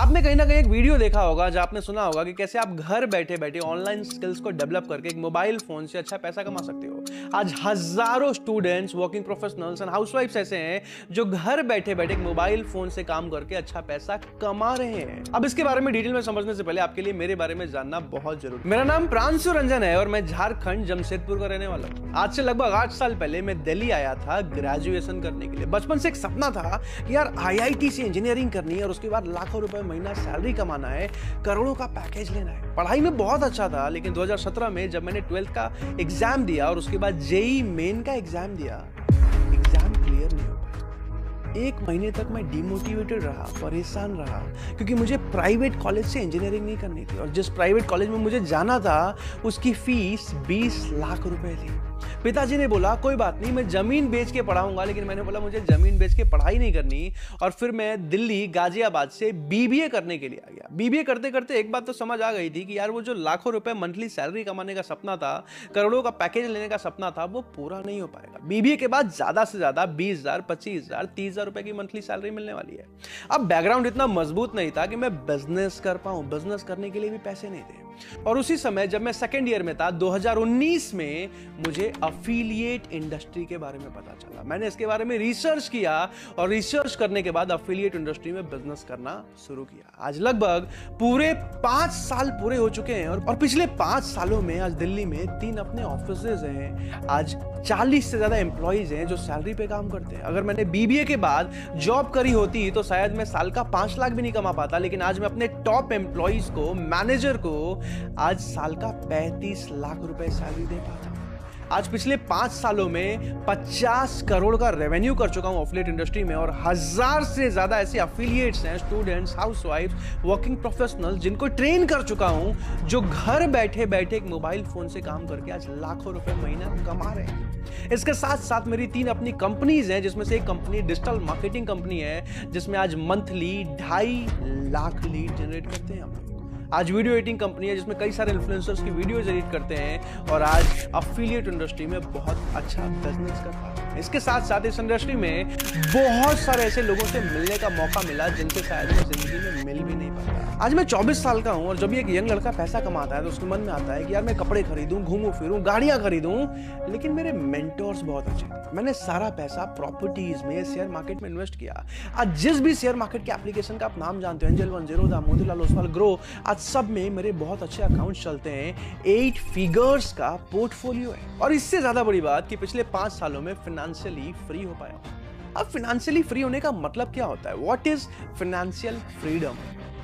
आपने कहीं ना कहीं एक वीडियो देखा होगा जहां आपने सुना होगा कि कैसे आप घर बैठे बैठे ऑनलाइन स्किल्स को डेवलप करके एक मोबाइल फोन से अच्छा पैसा कमा सकते हो। आज हजारों स्टूडेंट्स, वर्किंग प्रोफेशनल्स एंड हाउसवाइफ्स ऐसे हैं जो घर बैठे बैठे एक मोबाइल फोन से काम करके अच्छा पैसा कमा रहे हैं। अब इसके बारे में डिटेल में समझने से पहले आपके लिए मेरे बारे में जानना बहुत जरूरी। मेरा नाम प्रांशु रंजन है और मैं झारखंड जमशेदपुर का रहने वाला हूँ। आज से लगभग 8 साल पहले मैं दिल्ली आया था ग्रेजुएशन करने के लिए। बचपन से एक सपना था कि यार IIT से इंजीनियरिंग करनी है और उसके बाद लाखों रुपए महीना सैलरी कमाना है, करोड़ों का पैकेज लेना है। पढ़ाई में बहुत अच्छा था, लेकिन 2017 में जब मैंने 12th का एग्जाम दिया और उसके बाद JEE मेन का एग्जाम दिया, एग्जाम क्लियर नहीं हो पाया। 1 महीने तक मैं डिमोटिवेटेड रहा, परेशान रहा, क्योंकि मुझे प्राइवेट कॉलेज से इंजीनियरिंग नहीं करनी थी और जिस प्राइवेट कॉलेज में मुझे जाना था उसकी फीस 20 लाख रुपए थी। पिताजी ने बोला कोई बात नहीं, मैं जमीन बेच के पढ़ाऊंगा, लेकिन मैंने बोला मुझे जमीन बेच के पढ़ाई नहीं करनी। और फिर मैं दिल्ली गाजियाबाद से BBA करने के लिए आ गया। BBA करते करते एक बात तो समझ आ गई थी कि यार वो जो लाखों रुपए मंथली सैलरी कमाने का सपना था, करोड़ों का पैकेज लेने का सपना था, वो पूरा नहीं हो पाएगा। BBA के बाद ज्यादा से ज्यादा 20,000, 25,000, 30,000 रुपए की मंथली सैलरी मिलने वाली है। अब बैकग्राउंड इतना मजबूत नहीं था कि मैं बिजनेस कर पाऊं, बिजनेस करने के लिए भी पैसे नहीं थे। और उसी समय जब मैं सेकेंड ईयर में था 2019 में, मुझे अफिलिएट इंडस्ट्री के बारे में पता चला। मैंने इसके बारे में रिसर्च किया और रिसर्च करने के बाद अफिलिएट इंडस्ट्री में बिजनेस करना शुरू किया। आज लगभग पूरे 5 साल पूरे हो चुके हैं और पिछले 5 सालों में आज दिल्ली में 3 अपने ऑफिसेज हैं। आज 40 से ज्यादा एम्प्लॉइज हैं जो सैलरी पे काम करते हैं। अगर मैंने BBA के बाद जॉब करी होती तो शायद मैं साल का 5 लाख भी नहीं कमा पाता, लेकिन आज मैं अपने टॉप एम्प्लॉइज को, मैनेजर को आज साल का 35 लाख रुपए सैलरी दे पाता हूं। आज पिछले 5 सालों में 50 करोड़ का रेवेन्यू कर चुका हूं अफिलिएट इंडस्ट्री में और 1000 से ज्यादा ऐसे अफिलिएट्स हैं, स्टूडेंट्स, हाउसवाइफ, वर्किंग प्रोफेशनल, जिनको ट्रेन कर चुका हूं, जो घर बैठे बैठे एक मोबाइल फोन से काम करके आज लाखों रुपए महीना कमा रहे हैं। इसके साथ साथ मेरी 3 अपनी कंपनीज हैं, जिसमें से एक कंपनी डिजिटल मार्केटिंग कंपनी है, जिसमें आज मंथली 2.5 लाख लीड जनरेट करते हैं हम लोग। आज वीडियो एडिटिंग कंपनी है जिसमें कई सारे इन्फ्लुएंसर्स की वीडियोज एडिट करते हैं और आज अफिलिएट इंडस्ट्री में बहुत अच्छा बिजनेस कर पा रहे हैं। इसके साथ साथ इस इंडस्ट्री में बहुत सारे ऐसे लोगों से मिलने का मौका मिला जिनसे शायद मैं जिंदगी में मिल भी नहीं पाता। आज मैं 24 साल का हूं और जब एक यंग लड़का पैसा कमाता है तो उसके मन में आता है कि यार मैं कपड़े खरीदूं, घूमूं फिरूं, गाड़ियां खरीदूं, लेकिन मेरे मेंटोर्स बहुत अच्छे थे। मैंने सारा पैसा प्रॉपर्टीज में, शेयर मार्केट में इन्वेस्ट किया। आज जिस भी शेयर मार्केट के एप्लीकेशन का आप नाम जानते हो, angel one, Zerodha, Motilal Oswal, grow, आज सब में मेरे बहुत अच्छे अकाउंट्स चलते हैं। 8 फिगर्स का पोर्टफोलियो है। और इससे ज्यादा बड़ी बात कि पिछले 5 सालों में फाइनेंशियली फ्री हो पाया। अब फाइनेंशियली फ्री होने का मतलब क्या होता है? What is financial freedom?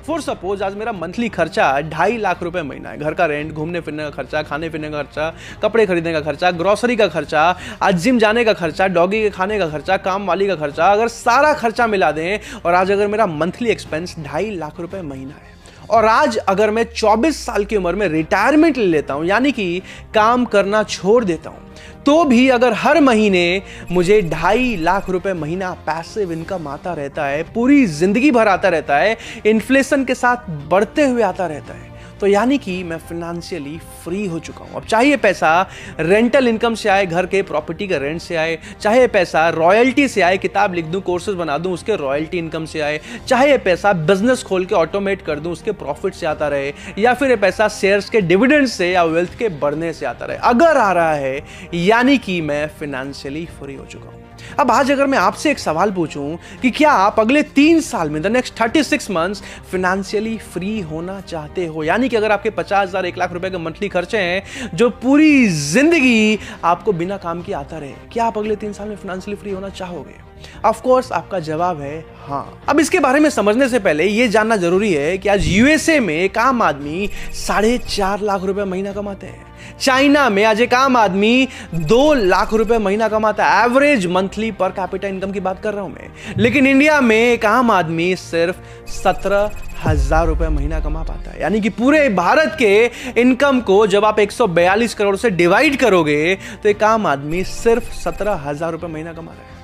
For suppose आज मेरा मंथली खर्चा 2.5 लाख रुपए महीना है। घर का रेंट, घूमने फिरने का खर्चा, खाने पीने का खर्चा, कपड़े खरीदने का खर्चा, ग्रोसरी का खर्चा, आज जिम जाने का खर्चा, डॉगी के खाने का खर्चा, काम वाली का खर्चा, अगर सारा खर्चा मिला दें और आज अगर मेरा मंथली एक्सपेंस 2.5 लाख रुपए महीना है और आज अगर मैं 24 साल की उम्र में रिटायरमेंट ले लेता हूं, यानी कि काम करना छोड़ देता हूं, तो भी अगर हर महीने मुझे 2.5 लाख रुपए महीना पैसिव इनकम आता रहता है, पूरी जिंदगी भर आता रहता है, इन्फ्लेशन के साथ बढ़ते हुए आता रहता है, तो यानी कि मैं फाइनेंशियली फ्री हो चुका हूं। अब चाहे पैसा रेंटल इनकम से आए, घर के प्रॉपर्टी का रेंट से आए, चाहे पैसा रॉयल्टी से आए, किताब लिख दूं, कोर्सेज बना दूं, उसके रॉयल्टी इनकम से आए, चाहे पैसा बिजनेस खोल के ऑटोमेट कर दूं, उसके प्रॉफिट से आता रहे, या फिर ये पैसा शेयर्स के डिविडेंड से या वेल्थ के बढ़ने से आता रहे, अगर आ रहा है, यानी कि मैं फाइनेंशियली फ्री हो चुका हूं। अब आज अगर मैं आपसे एक सवाल पूछूं कि क्या आप अगले 3 साल में, the next 36 months, financially free होना चाहते हो? यानी कि अगर आपके 50,000, 1 लाख रुपए के मंथली खर्चे हैं जो पूरी जिंदगी आपको बिना काम के आता रहे, क्या आप अगले 3 साल में फाइनेंशियली फ्री होना चाहोगे? ऑफ कोर्स आपका जवाब है हाँ। अब इसके बारे में समझने से पहले यह जानना जरूरी है कि आज USA में एक आम आदमी 4.5 लाख रुपए महीना कमाते हैं। चाइना में आज एक आम आदमी 2 लाख रुपए महीना कमाता है। Average monthly per capita income की बात कर रहा हूं मैं। लेकिन इंडिया में एक आम आदमी सिर्फ 17,000 रुपए महीना कमा पाता है। यानी कि पूरे भारत के इनकम को जब आप 142 करोड़ से डिवाइड करोगे तो एक आम आदमी सिर्फ 17,000 रुपए महीना कमा रहा है।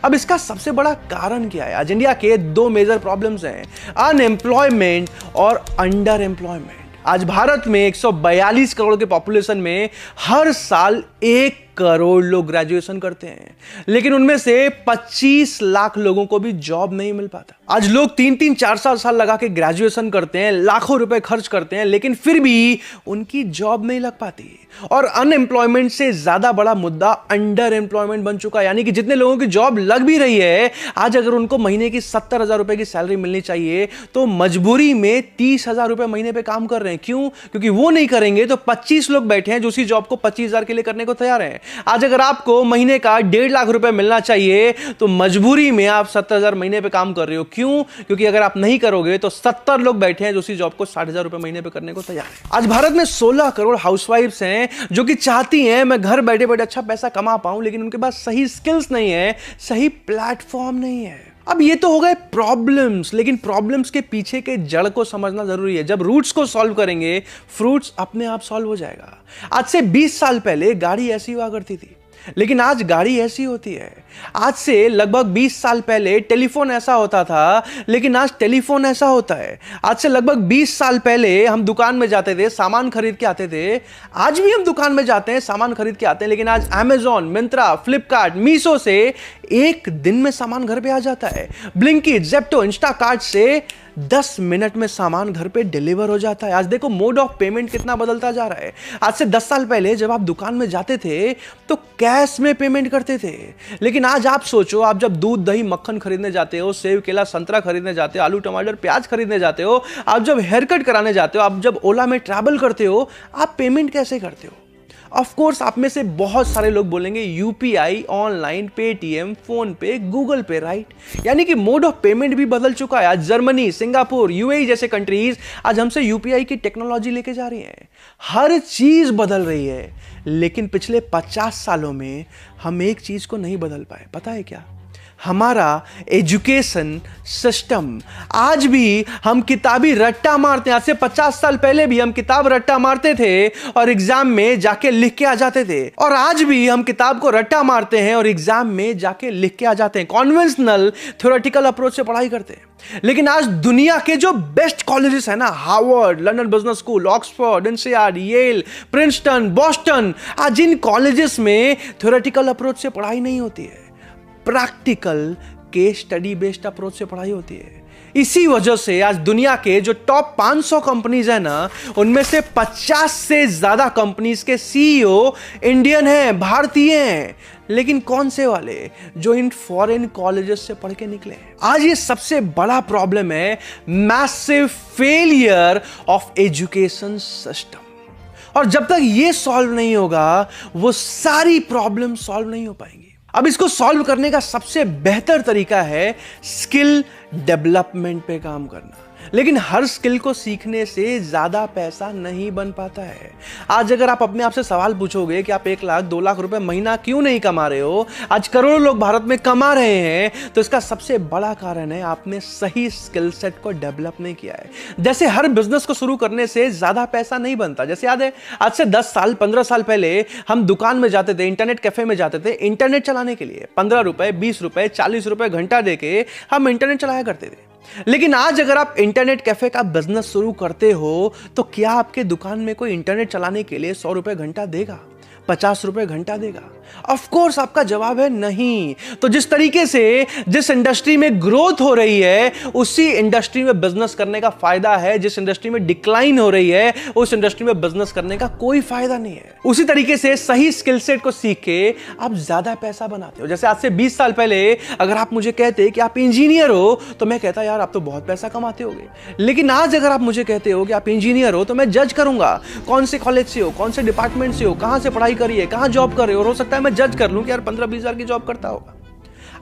अब इसका सबसे बड़ा कारण क्या है? आज इंडिया के 2 मेजर प्रॉब्लम्स हैं, अनएम्प्लॉयमेंट और अंडर एम्प्लॉयमेंट। आज भारत में 142 करोड़ के पॉपुलेशन में हर साल 1 करोड़ लोग ग्रेजुएशन करते हैं, लेकिन उनमें से 25 लाख लोगों को भी जॉब नहीं मिल पाता। आज लोग 3-3, 4 साल लगा के ग्रेजुएशन करते हैं, लाखों रुपए खर्च करते हैं, लेकिन फिर भी उनकी जॉब नहीं लग पाती। और अनएम्प्लॉयमेंट से ज्यादा बड़ा मुद्दा अंडर एम्प्लॉयमेंट बन चुका है, यानी कि जितने लोगों की जॉब लग भी रही है, आज अगर उनको महीने की 70,000 रुपए की सैलरी मिलनी चाहिए तो मजबूरी में 30,000 रुपए महीने पे काम कर रहे हैं। क्यों? क्योंकि वो नहीं करेंगे तो 25 लोग बैठे हैं जो उसी जॉब को 25,000 के लिए करने को तैयार हैं। आज अगर आपको महीने का 1.5 लाख रुपए मिलना चाहिए तो मजबूरी में आप 70,000 महीने पे काम कर रहे हो। क्यों? क्योंकि अगर आप नहीं करोगे तो 70 लोग बैठे हैं जो उसी जॉब को 60,000 रुपए महीने पे करने को तैयार है। आज भारत में 16 करोड़ हाउसवाइफ्स हैं जो कि चाहती हैं मैं घर बैठे बैठे अच्छा पैसा कमा पाऊं, लेकिन उनके पास सही स्किल्स नहीं है, सही प्लेटफॉर्म नहीं है। अब ये तो हो गए प्रॉब्लम्स, लेकिन प्रॉब्लम्स के पीछे के जड़ को समझना जरूरी है। जब रूट्स को सॉल्व करेंगे, फ्रूट्स अपने आप सॉल्व हो जाएगा। आज से 20 साल पहले गाड़ी ऐसी हुआ करती थी, लेकिन आज गाड़ी ऐसी होती है। आज से लगभग 20 साल पहले टेलीफोन ऐसा होता था, लेकिन आज टेलीफोन ऐसा होता है। आज से लगभग 20 साल पहले हम दुकान में जाते थे, सामान खरीद के आते थे। आज भी हम दुकान में जाते हैं, सामान खरीद के आते हैं, लेकिन आज अमेजॉन, मिंत्रा, फ्लिपकार्ट, मीशो से एक दिन में सामान घर पे आ जाता है। ब्लिंकिट, ज़ेप्टो, इंस्टाकार्ट से 10 मिनट में सामान घर पे डिलीवर हो जाता है। आज देखो मोड ऑफ पेमेंट कितना बदलता जा रहा है। आज से 10 साल पहले जब आप दुकान में जाते थे तो कैश में पेमेंट करते थे, लेकिन आज आप सोचो, आप जब दूध, दही, मक्खन खरीदने जाते हो, सेब, केला, संतरा खरीदने जाते हो, आलू, टमाटर, प्याज खरीदने जाते हो, आप जब हेयर कट कराने जाते हो, आप जब ओला में ट्रैवल करते हो, आप पेमेंट कैसे करते हो? ऑफ कोर्स आप में से बहुत सारे लोग बोलेंगे यूपीआई, ऑनलाइन, पेटीएम, फोन पे, गूगल पे, राइट? यानी कि मोड ऑफ पेमेंट भी बदल चुका है। आज जर्मनी, सिंगापुर, यूएई जैसे कंट्रीज आज हमसे यूपीआई की टेक्नोलॉजी लेके जा रही हैं। हर चीज बदल रही है, लेकिन पिछले 50 सालों में हम एक चीज को नहीं बदल पाए। पता है क्या? हमारा एजुकेशन सिस्टम। आज भी हम किताबी रट्टा मारते हैं। आज से 50 साल पहले भी हम किताब रट्टा मारते थे और एग्जाम में जाके लिख के आ जाते थे, और आज भी हम किताब को रट्टा मारते हैं और एग्जाम में जाके लिख के आ जाते हैं। कॉन्वेंशनल थ्योरेटिकल अप्रोच से पढ़ाई करते हैं। लेकिन आज दुनिया के जो बेस्ट कॉलेजेस है ना, Harvard, London business school, Oxford, NCERT, Yale, Princeton, Boston, आज इन कॉलेजेस में थ्योरेटिकल अप्रोच से पढ़ाई नहीं होती है, practical case study based approach से पढ़ाई होती है। इसी वजह से आज दुनिया के जो टॉप 500 कंपनीज है ना, उनमें से 50 से ज्यादा कंपनीज के सीईओ इंडियन हैं, भारतीय हैं। लेकिन कौन से वाले? जो इन फॉरेन कॉलेजेस से पढ़ के निकले। आज ये सबसे बड़ा प्रॉब्लम है, massive failure of education system. और जब तक ये सॉल्व नहीं होगा, वो सारी प्रॉब्लम सॉल्व नहीं हो पाएंगी। अब इसको सॉल्व करने का सबसे बेहतर तरीका है स्किल डेवलपमेंट पे काम करना। लेकिन हर स्किल को सीखने से ज्यादा पैसा नहीं बन पाता है। आज अगर आप अपने आप से सवाल पूछोगे कि आप 1 लाख 2 लाख रुपए महीना क्यों नहीं कमा रहे हो, आज करोड़ों लोग भारत में कमा रहे हैं, तो इसका सबसे बड़ा कारण है आपने सही स्किल सेट को डेवलप नहीं किया है। जैसे हर बिजनेस को शुरू करने से ज्यादा पैसा नहीं बनता। जैसे याद है, आज से 10 साल 15 साल पहले हम दुकान में जाते थे, इंटरनेट कैफे में जाते थे, इंटरनेट चलाने के लिए 15 रुपए, 20 रुपए, 40 रुपए घंटा देके हम इंटरनेट चलाया करते थे। लेकिन आज अगर आप इंटरनेट कैफे का बिजनेस शुरू करते हो, तो क्या आपके दुकान में कोई इंटरनेट चलाने के लिए 100 रुपए घंटा देगा? 50 रुपए घंटा देगा? ऑफ कोर्स आपका जवाब है नहीं। तो जिस तरीके से जिस इंडस्ट्री में ग्रोथ हो रही है, उसी इंडस्ट्री में बिजनेस करने का फायदा है। जिस इंडस्ट्री में डिक्लाइन हो रही है, उस इंडस्ट्री में बिजनेस करने का कोई फायदा नहीं है। उसी तरीके से सही स्किल सेट को सीख के आप ज्यादा पैसा बनाते हो। जैसे आज से 20 साल पहले अगर आप मुझे कहते कि आप इंजीनियर हो, तो मैं कहता यार आप तो बहुत पैसा कमाते होगे। लेकिन आज अगर आप मुझे कहते हो कि आप इंजीनियर हो, तो मैं जज करूंगा कौन से कॉलेज से हो, कौन से डिपार्टमेंट से हो, कहां से पढ़ाई करिए, कहां जॉब कर रहे हो, और हो सकता है मैं जज कर लूं कि यार 15-20 हजार की जॉब करता होगा।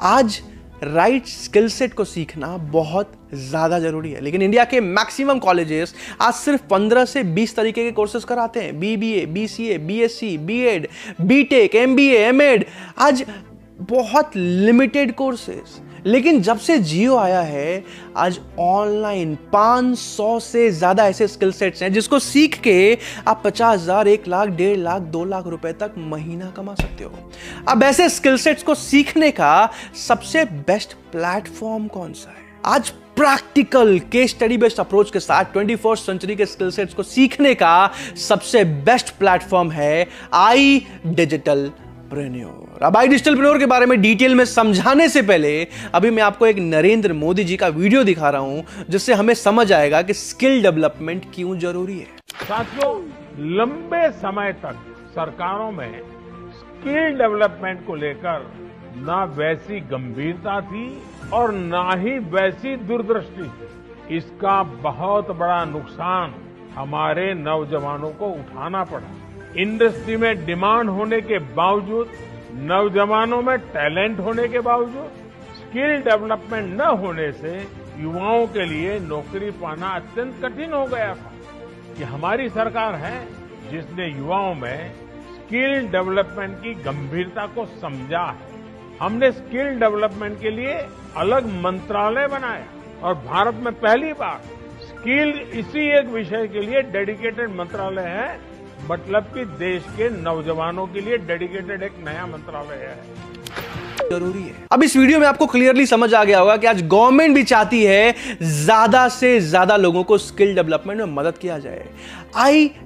आज राइट स्किल सेट को सीखना बहुत ज्यादा जरूरी है। लेकिन इंडिया के मैक्सिमम कॉलेजेस आज सिर्फ 15 से 20 तरीके के कोर्सेज कराते हैं। BBA, BCA, BSc, BEd, BTech, MBA, MEd, आज बहुत लिमिटेड कोर्सेज। लेकिन जब से जियो आया है, आज ऑनलाइन 500 से ज्यादा ऐसे स्किल सेट्स हैं जिसको सीख के आप 50,000, 1 लाख, 1.5 लाख, 2 लाख रुपए तक महीना कमा सकते हो। अब ऐसे स्किल सेट्स को सीखने का सबसे बेस्ट प्लेटफॉर्म कौन सा है? आज practical case study based approach के साथ 21st सेंचुरी के स्किल सेट्स को सीखने का सबसे बेस्ट प्लेटफॉर्म है आई डिजिटल प्रेन्योर। अब डिजिटल प्रेन्योर के बारे में डिटेल में समझाने से पहले अभी मैं आपको एक नरेंद्र मोदी जी का वीडियो दिखा रहा हूं जिससे हमें समझ आएगा कि स्किल डेवलपमेंट क्यों जरूरी है। साथियों, लंबे समय तक सरकारों में स्किल डेवलपमेंट को लेकर ना वैसी गंभीरता थी और ना ही वैसी दूरदृष्टि थी। इसका बहुत बड़ा नुकसान हमारे नौजवानों को उठाना पड़ा। इंडस्ट्री में डिमांड होने के बावजूद, नौजवानों में टैलेंट होने के बावजूद, स्किल डेवलपमेंट न होने से युवाओं के लिए नौकरी पाना अत्यंत कठिन हो गया था। ये हमारी सरकार है जिसने युवाओं में स्किल डेवलपमेंट की गंभीरता को समझा है। हमने स्किल डेवलपमेंट के लिए अलग मंत्रालय बनाया और भारत में पहली बार स्किल इसी एक विषय के लिए डेडिकेटेड मंत्रालय है, मतलब कि देश के नौजवानों के लिए डेडिकेटेड एक नया मंत्रालय है। जरूरी है। अब इस वीडियो में आपको क्लियरली समझ आ गया होगा कि आज गवर्नमेंट भी चाहती है ज्यादा से ज्यादा लोगों को स्किल डेवलपमेंट में मदद किया जाए।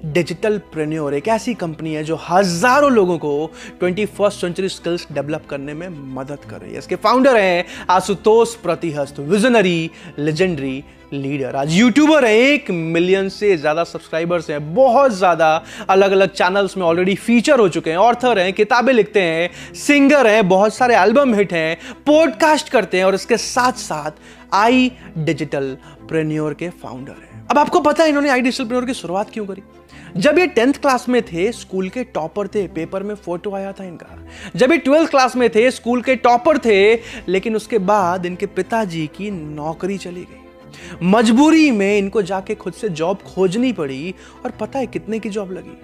डिजिटल प्रेन्योर एक ऐसी कंपनी है जो हजारों लोगों को 21st सेंचुरी स्किल्स डेवलप करने में मदद कर रही है। इसके फाउंडर हैं आशुतोष प्रतिहस्त, विजनरी, लेजेंडरी लीडर। आज यूट्यूबर है, 1 मिलियन से ज्यादा सब्सक्राइबर्स हैं, बहुत ज्यादा अलग अलग चैनल्स में ऑलरेडी फीचर हो चुके हैं, ऑथर हैं, किताबें लिखते हैं, सिंगर हैं, बहुत सारे एल्बम हिट हैं, पॉडकास्ट करते हैं और इसके साथ साथ डिजिटल प्रेन्योर के फाउंडर हैं। अब आपको पता है इन्होंने डिजिटल प्रेन्योर की शुरुआत क्यों करी? जब ये 10th क्लास में थे, स्कूल के टॉपर थे, पेपर में फोटो आया था इनका। जब ये 12th क्लास में थे, स्कूल के टॉपर थे, लेकिन उसके बाद इनके पिताजी की नौकरी चली गई। मजबूरी में इनको जाके खुद से जॉब खोजनी पड़ी और पता है कितने की जॉब लगी?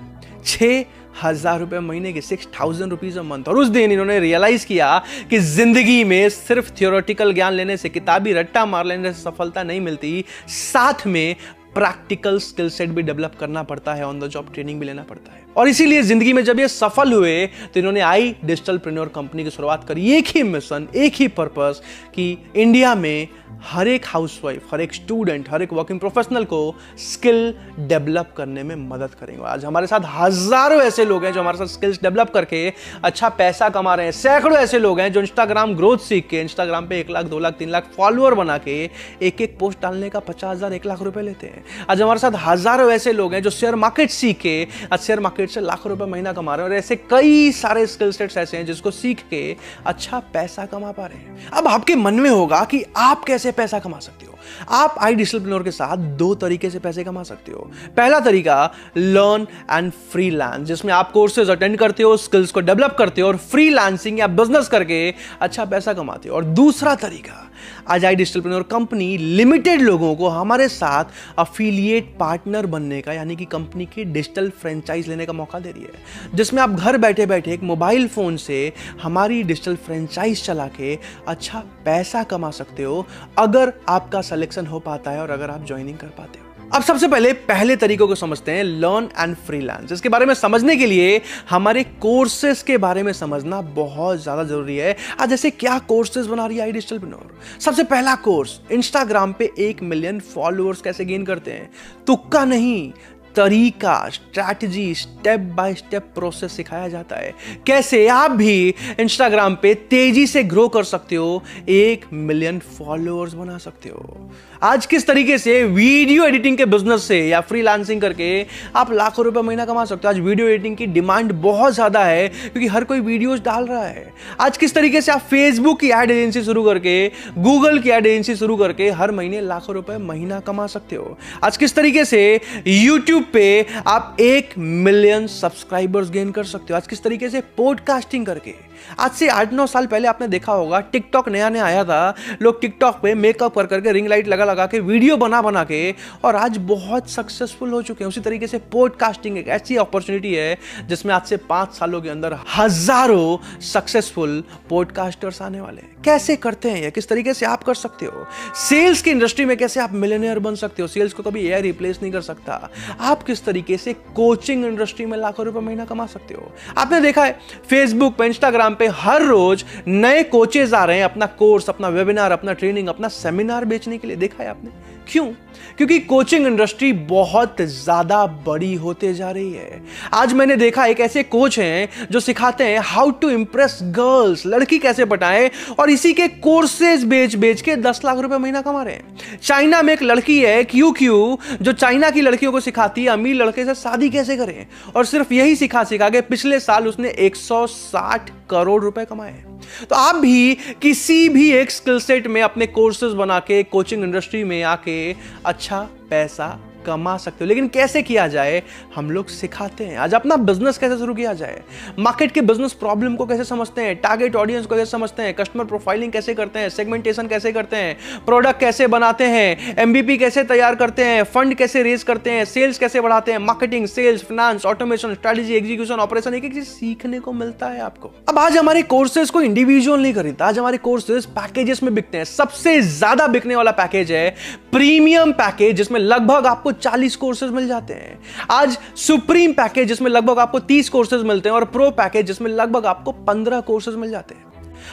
6,000 रुपए महीने की, 6,000 रुपीज अ मंथ। और उस दिन इन्होंने रियलाइज किया कि जिंदगी में सिर्फ थियोरेटिकल ज्ञान लेने से, किताबी रट्टा मार लेने से सफलता नहीं मिलती, साथ में प्रैक्टिकल स्किल सेट भी डेवलप करना पड़ता है, ऑन द जॉब ट्रेनिंग भी लेना पड़ता है। और इसीलिए जिंदगी में जब ये सफल हुए तो इन्होंने डिजिटल प्रेन्योर कंपनी की शुरुआत करी। एक ही मिशन, एक ही पर्पस कि इंडिया में हर एक हाउसवाइफ, हर एक स्टूडेंट, हर एक वर्किंग प्रोफेशनल को स्किल डेवलप करने में मदद करेंगे। आज हमारे साथ हजारों ऐसे लोग हैं जो हमारे साथ स्किल्स डेवलप करके अच्छा पैसा कमा रहे हैं। सैकड़ों ऐसे लोग हैं जो इंस्टाग्राम ग्रोथ सीख के, इंस्टाग्राम पे 1 लाख, 2 लाख, 3 लाख फॉलोअर बना के एक पोस्ट डालने का 50,000, 1 लाख रुपए लेते हैं। आज हमारे साथ हजारों ऐसे लोग हैं जो शेयर मार्केट सीख के आज शेयर मार्केट से लाखों रुपए महीना कमा रहे हैं। और ऐसे कई सारे स्किल सेट्स ऐसे हैं जिसको सीख के अच्छा पैसा कमा पा रहे हैं। अब आपके मन में होगा कि आप कैसे पैसा कमा सकते हो? आप डिजिटल प्रेन्योर के साथ 2 तरीके से पैसे कमा सकते हो। पहला तरीका लर्न एंड फ्रीलांस, जिसमें आप कोर्सेज अटेंड करते हो, स्किल्स को डेवलप करते हो और फ्रीलांसिंग या बिजनेस करके अच्छा पैसा कमाते हो। और दूसरा तरीका, आज डिजिटल प्रेन्योर कंपनी लिमिटेड लोगों को हमारे साथ अफिलिएट पार्टनर बनने का, यानी कि कंपनी की डिजिटल फ्रेंचाइज लेने का मौका दे रही है, जिसमें आप घर बैठे बैठे एक मोबाइल फोन से हमारी डिजिटल फ्रेंचाइज चला के अच्छा पैसा कमा सकते हो, अगर आपका सिलेक्शन हो पाता है और अगर आप ज्वाइनिंग कर पाते हो। अब सबसे पहले तरीकों को समझते हैं, लर्न एंड फ्रीलांस। इसके बारे में समझने के लिए हमारे कोर्सेज के बारे में समझना बहुत ज्यादा जरूरी है। आज जैसे क्या कोर्सेज बना रही है डिजिटल प्रेन्योर। सबसे पहला कोर्स, इंस्टाग्राम पे 1 मिलियन फॉलोअर्स कैसे गेन करते हैं। तुक्का नहीं, तरीका, strategy, step by step process सिखाया जाता है। कैसे आप भी इंस्टाग्राम पे तेजी से ग्रो कर सकते हो, 1 मिलियन फॉलोअर्स बना सकते हो। आज किस तरीके से वीडियो एडिटिंग के बिजनेस से या फ्रीलांसिंग करके आप लाखों रुपए महीना कमा सकते हो। आज वीडियो एडिटिंग की डिमांड बहुत ज्यादा है क्योंकि हर कोई वीडियोस डाल रहा है। आज किस तरीके से आप फेसबुक की एड एजेंसी शुरू करके, गूगल की एड एजेंसी शुरू करके हर महीने लाखों रुपए महीना कमा सकते हो। आज किस तरीके से यूट्यूब पे आप 1 मिलियन सब्सक्राइबर्स गेन कर सकते हो। आज किस तरीके से पॉडकास्टिंग करके। आज से 8-9 साल पहले आपने देखा होगा, टिकटॉक नया नया आया था, लोग टिकटॉक पे मेकअप कर करके, रिंग लाइट लगा के, वीडियो बना के और आज बहुत सक्सेसफुल हो चुके हैं। उसी तरीके से पॉडकास्टिंग एक ऐसी अपॉर्चुनिटी है जिसमें आज से 5 सालों के अंदर हजारों सक्सेसफुल पॉडकास्टर्स आने वाले हैं। कैसे करते हैं ये, किस तरीके से आप कर सकते हो। सेल्स की इंडस्ट्री में कैसे आप मिलियनेयर बन सकते हो। सेल्स को कभी एआई रिप्लेस नहीं कर सकता। आप किस तरीके से कोचिंग इंडस्ट्री में लाखों रुपए महीना कमा सकते हो। आपने देखा है फेसबुक पे, इंस्टाग्राम पे हर रोज नए कोचेज आ रहे हैं अपना कोर्स, अपना वेबिनार, अपना ट्रेनिंग, अपना सेमिनार बेचने के लिए। देखा है आपने? क्यों? क्योंकि कोचिंग इंडस्ट्री बहुत ज्यादा बड़ी होते जा रही है। आज मैंने देखा एक ऐसे कोच हैं जो सिखाते हैं हाउ टू इंप्रेस गर्ल्स, लड़की कैसे पटाएं, और इसी के कोर्सेज बेच बेच के 10 लाख रुपए महीना कमा रहे हैं। चाइना में एक लड़की है क्यू जो चाइना की लड़कियों को सिखाती है अमीर लड़के से शादी कैसे करें, और सिर्फ यही सिखा के पिछले साल उसने 160 करोड़ रुपए कमाए। तो आप भी किसी भी एक स्किल सेट में अपने कोर्सेज बना के कोचिंग इंडस्ट्री में आके अच्छा पैसा कमा सकते हो। लेकिन कैसे किया जाए हम लोग सिखाते हैं। आज अपना बिजनेस कैसे शुरू किया जाए, मार्केट के बिजनेस प्रॉब्लम को कैसे समझते हैं, टारगेट ऑडियंस को कैसे समझते हैं, कस्टमर प्रोफाइलिंग कैसे करते हैं, सेगमेंटेशन कैसे करते हैं, प्रोडक्ट कैसे बनाते हैं, एमबीपी कैसे तैयार करते हैं, फंड कैसे रेज करते हैं, सेल्स कैसे बढ़ाते हैं, marketing, sales, finance, automation, strategy, execution, operation, एक एक चीज सीखने को मिलता है आपको। अब आज हमारे कोर्सेज को इंडिविजुअल नहीं खरीदता, आज हमारे कोर्सेज पैकेजेस में बिकते हैं। सबसे ज्यादा बिकने वाला पैकेज है प्रीमियम पैकेज, जिसमें लगभग आपको 40 कोर्सेज मिल जाते हैं। आज सुप्रीम पैकेज जिसमें लगभग आपको 30 कोर्सेज मिलते हैं, और प्रो पैकेज जिसमें लगभग आपको 15 कोर्सेज मिल जाते हैं।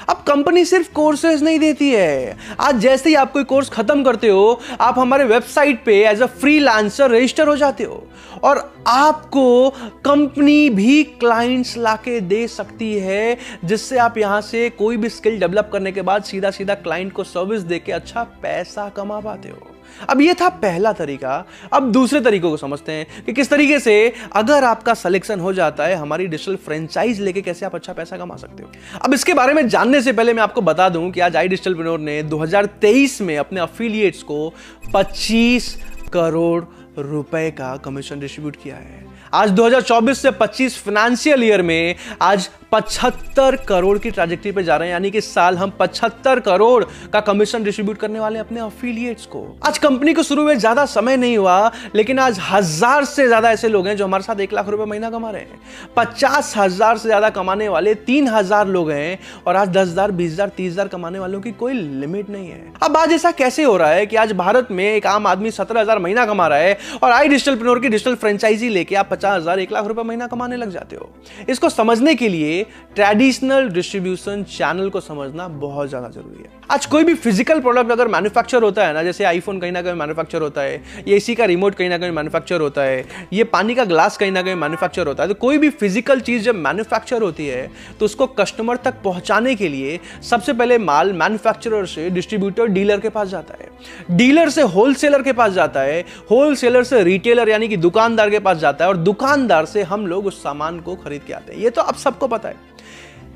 अब कंपनी सिर्फ कोर्सेज नहीं देती है। आज जैसे ही आप कोई कोर्स खत्म करते हो, आप हमारे वेबसाइट पे एज अ फ्रीलांसर रजिस्टर हो जाते हो, और आपको कंपनी भी क्लाइंट्स लाके दे सकती है, जिससे आप यहां से कोई भी स्किल डेवलप करने के बाद सीधा सीधा क्लाइंट को सर्विस देके अच्छा पैसा कमा पाते हो। अब ये था पहला तरीका। अब दूसरे तरीकों को समझते हैं कि किस तरीके से अगर आपका सिलेक्शन हो जाता है हमारी डिजिटल फ्रेंचाइज लेके कैसे आप अच्छा पैसा कमा सकते हो। अब इसके बारे में जानने से पहले मैं आपको बता दूं कि आज iDigitalpreneur ने 2023 में अपने अफिलिएट्स को 25 करोड़ रुपए का कमीशन डिस्ट्रीब्यूट किया है। आज 2024 से 25 फाइनेंशियल ईयर में आज 75 करोड़ की ट्रैजेक्टरी पे जा रहे हैं, यानी कि साल हम 75 करोड़ का कमीशन डिस्ट्रीब्यूट करने वाले हैं अपने अफिलिएट्स को। आज कंपनी को शुरू में ज्यादा समय नहीं हुआ, लेकिन आज 1000 से ज्यादा ऐसे लोग हैं जो हमारे साथ 1 लाख रुपए महीना कमा रहे हैं। 50,000 से ज्यादा कमाने वाले 3000 लोग हैं, और आज 10,000, 20,000, 30,000 कमाने वालों की कोई लिमिट नहीं है। अब आज ऐसा कैसे हो रहा है कि आज भारत में एक आम आदमी 17,000 महीना कमा रहा है, और iDigitalpreneur की डिजिटल फ्रेंचाइजी लेके आप 50,000, 1 लाख रुपए महीना कमाने लग जाते हो। इसको समझने के लिए ट्रेडिशनल डिस्ट्रीब्यूशन चैनल को समझना बहुत ज्यादा जरूरी है। आज कोई भी फिजिकल प्रोडक्ट अगर मैन्युफैक्चर होता है ना, जैसे आईफोन कहीं ना कहीं मैन्युफैक्चर होता है, ये एसी का रिमोट कहीं ना कहीं मैन्युफैक्चर होता है, ये पानी का ग्लास कहीं ना कहीं मैन्युफैक्चर होता है, तो कोई भी फिजिकल चीज जब मैन्युफैक्चर होती है तो उसको कस्टमर तक पहुंचाने के लिए सबसे पहले माल मैन्युफैक्चरर से डिस्ट्रीब्यूटर डीलर के पास जाता है, डीलर से होलसेलर के पास जाता है, होलसेलर से रिटेलर यानी कि दुकानदार के पास जाता है, और दुकानदार से हम लोग उस सामान को खरीद के आते हैं। ये तो अब सबको पता है।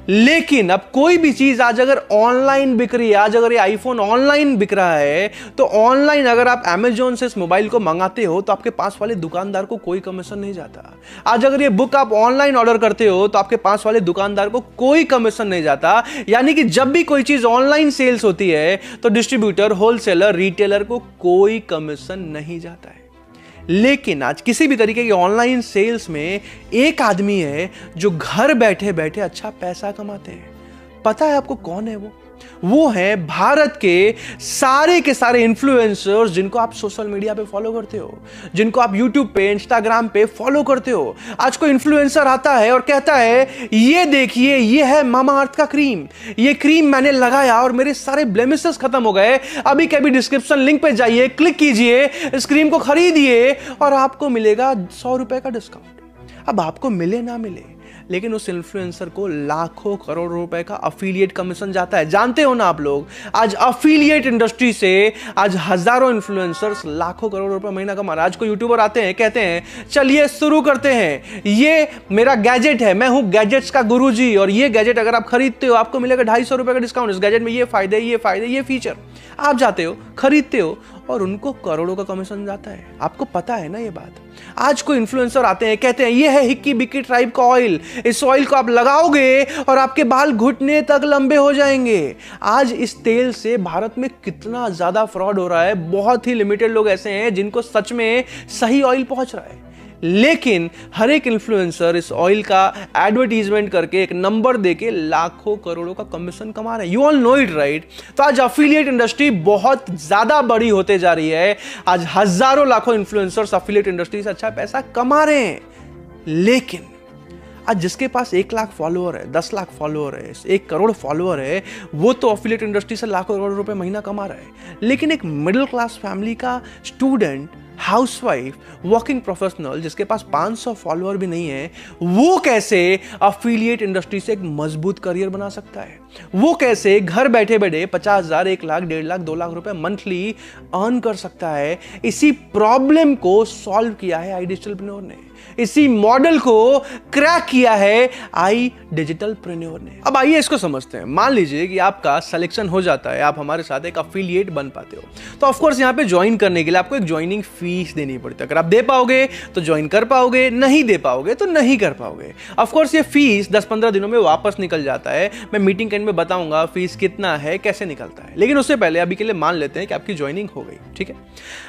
लेकिन अब कोई भी चीज आज अगर ऑनलाइन बिक रही है, आज अगर ये आईफोन ऑनलाइन बिक रहा है, तो ऑनलाइन अगर आप अमेजोन से इस मोबाइल को मंगाते हो तो आपके पास वाले दुकानदार को कोई कमीशन नहीं जाता। आज अगर ये बुक आप ऑनलाइन ऑर्डर करते हो तो आपके पास वाले दुकानदार को कोई कमीशन नहीं जाता। यानी कि जब भी कोई चीज ऑनलाइन सेल्स होती है तो डिस्ट्रीब्यूटर, होलसेलर, रिटेलर को कोई कमीशन नहीं जाता है। लेकिन आज किसी भी तरीके की ऑनलाइन सेल्स में एक आदमी है जो घर बैठे बैठे अच्छा पैसा कमाते हैं। पता है आपको कौन है वो है भारत के सारे इन्फ्लुएंसर्स जिनको आप सोशल मीडिया पे फॉलो करते हो, जिनको आप यूट्यूब पे, इंस्टाग्राम पे फॉलो करते हो। आज कोई इन्फ्लुएंसर आता है और कहता है ये देखिए ये है मामाअर्थ का क्रीम, ये क्रीम मैंने लगाया और मेरे सारे ब्लेमिशेस खत्म हो गए। अभी के अभी डिस्क्रिप्शन लिंक पे जाइए, क्लिक कीजिए, इस क्रीम को खरीदिए और आपको मिलेगा 100 रुपए का डिस्काउंट। अब आपको मिले ना मिले, लेकिन उस इन्फ्लुएंसर को लाखों करोड़ रुपए का अफिलिएट कमीशन जाता है। जानते हो ना आप लोग, आज अफिलिएट इंडस्ट्री से आज हजारों इन्फ्लुएंसर्स लाखों करोड़ रुपए महीना कमा रहे हैं। आज कोई यूट्यूबर आते हैं, कहते हैं चलिए शुरू करते हैं, ये मेरा गैजेट है, मैं हूं गैजेट्स का गुरुजी, और ये गैजेट अगर आप खरीदते हो आपको मिलेगा 250 रुपए का डिस्काउंट। इस गैजेट में ये फायदे, ये फीचर। आप जाते हो, खरीदते हो और उनको करोड़ों का कमीशन जाता है। आपको पता है ना ये बात। आज कोई इन्फ्लुएंसर आते हैं, कहते हैं ये है हिक्की बिक्की ट्राइब का ऑयल, इस ऑयल को आप लगाओगे और आपके बाल घुटने तक लंबे हो जाएंगे। आज इस तेल से भारत में कितना ज्यादा फ्रॉड हो रहा है। बहुत ही लिमिटेड लोग ऐसे हैं जिनको सच में सही ऑयल पहुंच रहा है, लेकिन हर एक इन्फ्लुएंसर इस ऑयल का एडवर्टीजमेंट करके एक नंबर देके लाखों करोड़ों का कमीशन कमा रहे हैं। You all know it right. तो आज अफिलिएट इंडस्ट्री बहुत ज्यादा बड़ी होते जा रही है। आज हजारों लाखों इन्फ्लुएंसर्स अफिलिएट इंडस्ट्री से अच्छा पैसा कमा रहे हैं। लेकिन आज जिसके पास 1 लाख फॉलोअर है, 10 लाख फॉलोअर है, 1 करोड़ फॉलोअर है, वो तो एफिलिएट इंडस्ट्री से लाखों करोड़ रुपए महीना कमा रहा है। लेकिन एक मिडिल क्लास फैमिली का स्टूडेंट, हाउसवाइफ, वर्किंग प्रोफेशनल जिसके पास 500 फॉलोअर भी नहीं है, वो कैसे एफिलिएट इंडस्ट्री से एक मजबूत करियर बना सकता है? वो कैसे घर बैठे बैठे 50,000, 1 लाख, 1.5 लाख, 2 लाख रुपए मंथली अर्न कर सकता है? इसी प्रॉब्लम को सॉल्व किया है आई डिजिटलप्रेन्योर ने। इसी मॉडल को क्रैक किया है आई डिजिटलप्रेन्योर ने। अब आइए इसको समझते हैं। मान लीजिए कि आपका सिलेक्शन हो जाता है, आप हमारे साथ एक अफिलिएट बन पाते हो, तो ऑफ कोर्स यहां पे ज्वाइन करने के लिए आपको एक ज्वाइनिंग फीस देनी पड़ती है। अगर आप दे पाओगे तो ज्वाइन कर पाओगे, नहीं दे पाओगे तो नहीं कर पाओगे। ऑफ कोर्स ये फीस 10-15 दिनों में वापस निकल जाता है। मैं मीटिंग के एंड में बताऊंगा फीस कितना है, कैसे निकलता है, लेकिन उससे पहले अभी के लिए मान लेते हैं कि आपकी ज्वाइनिंग हो गई, ठीक है।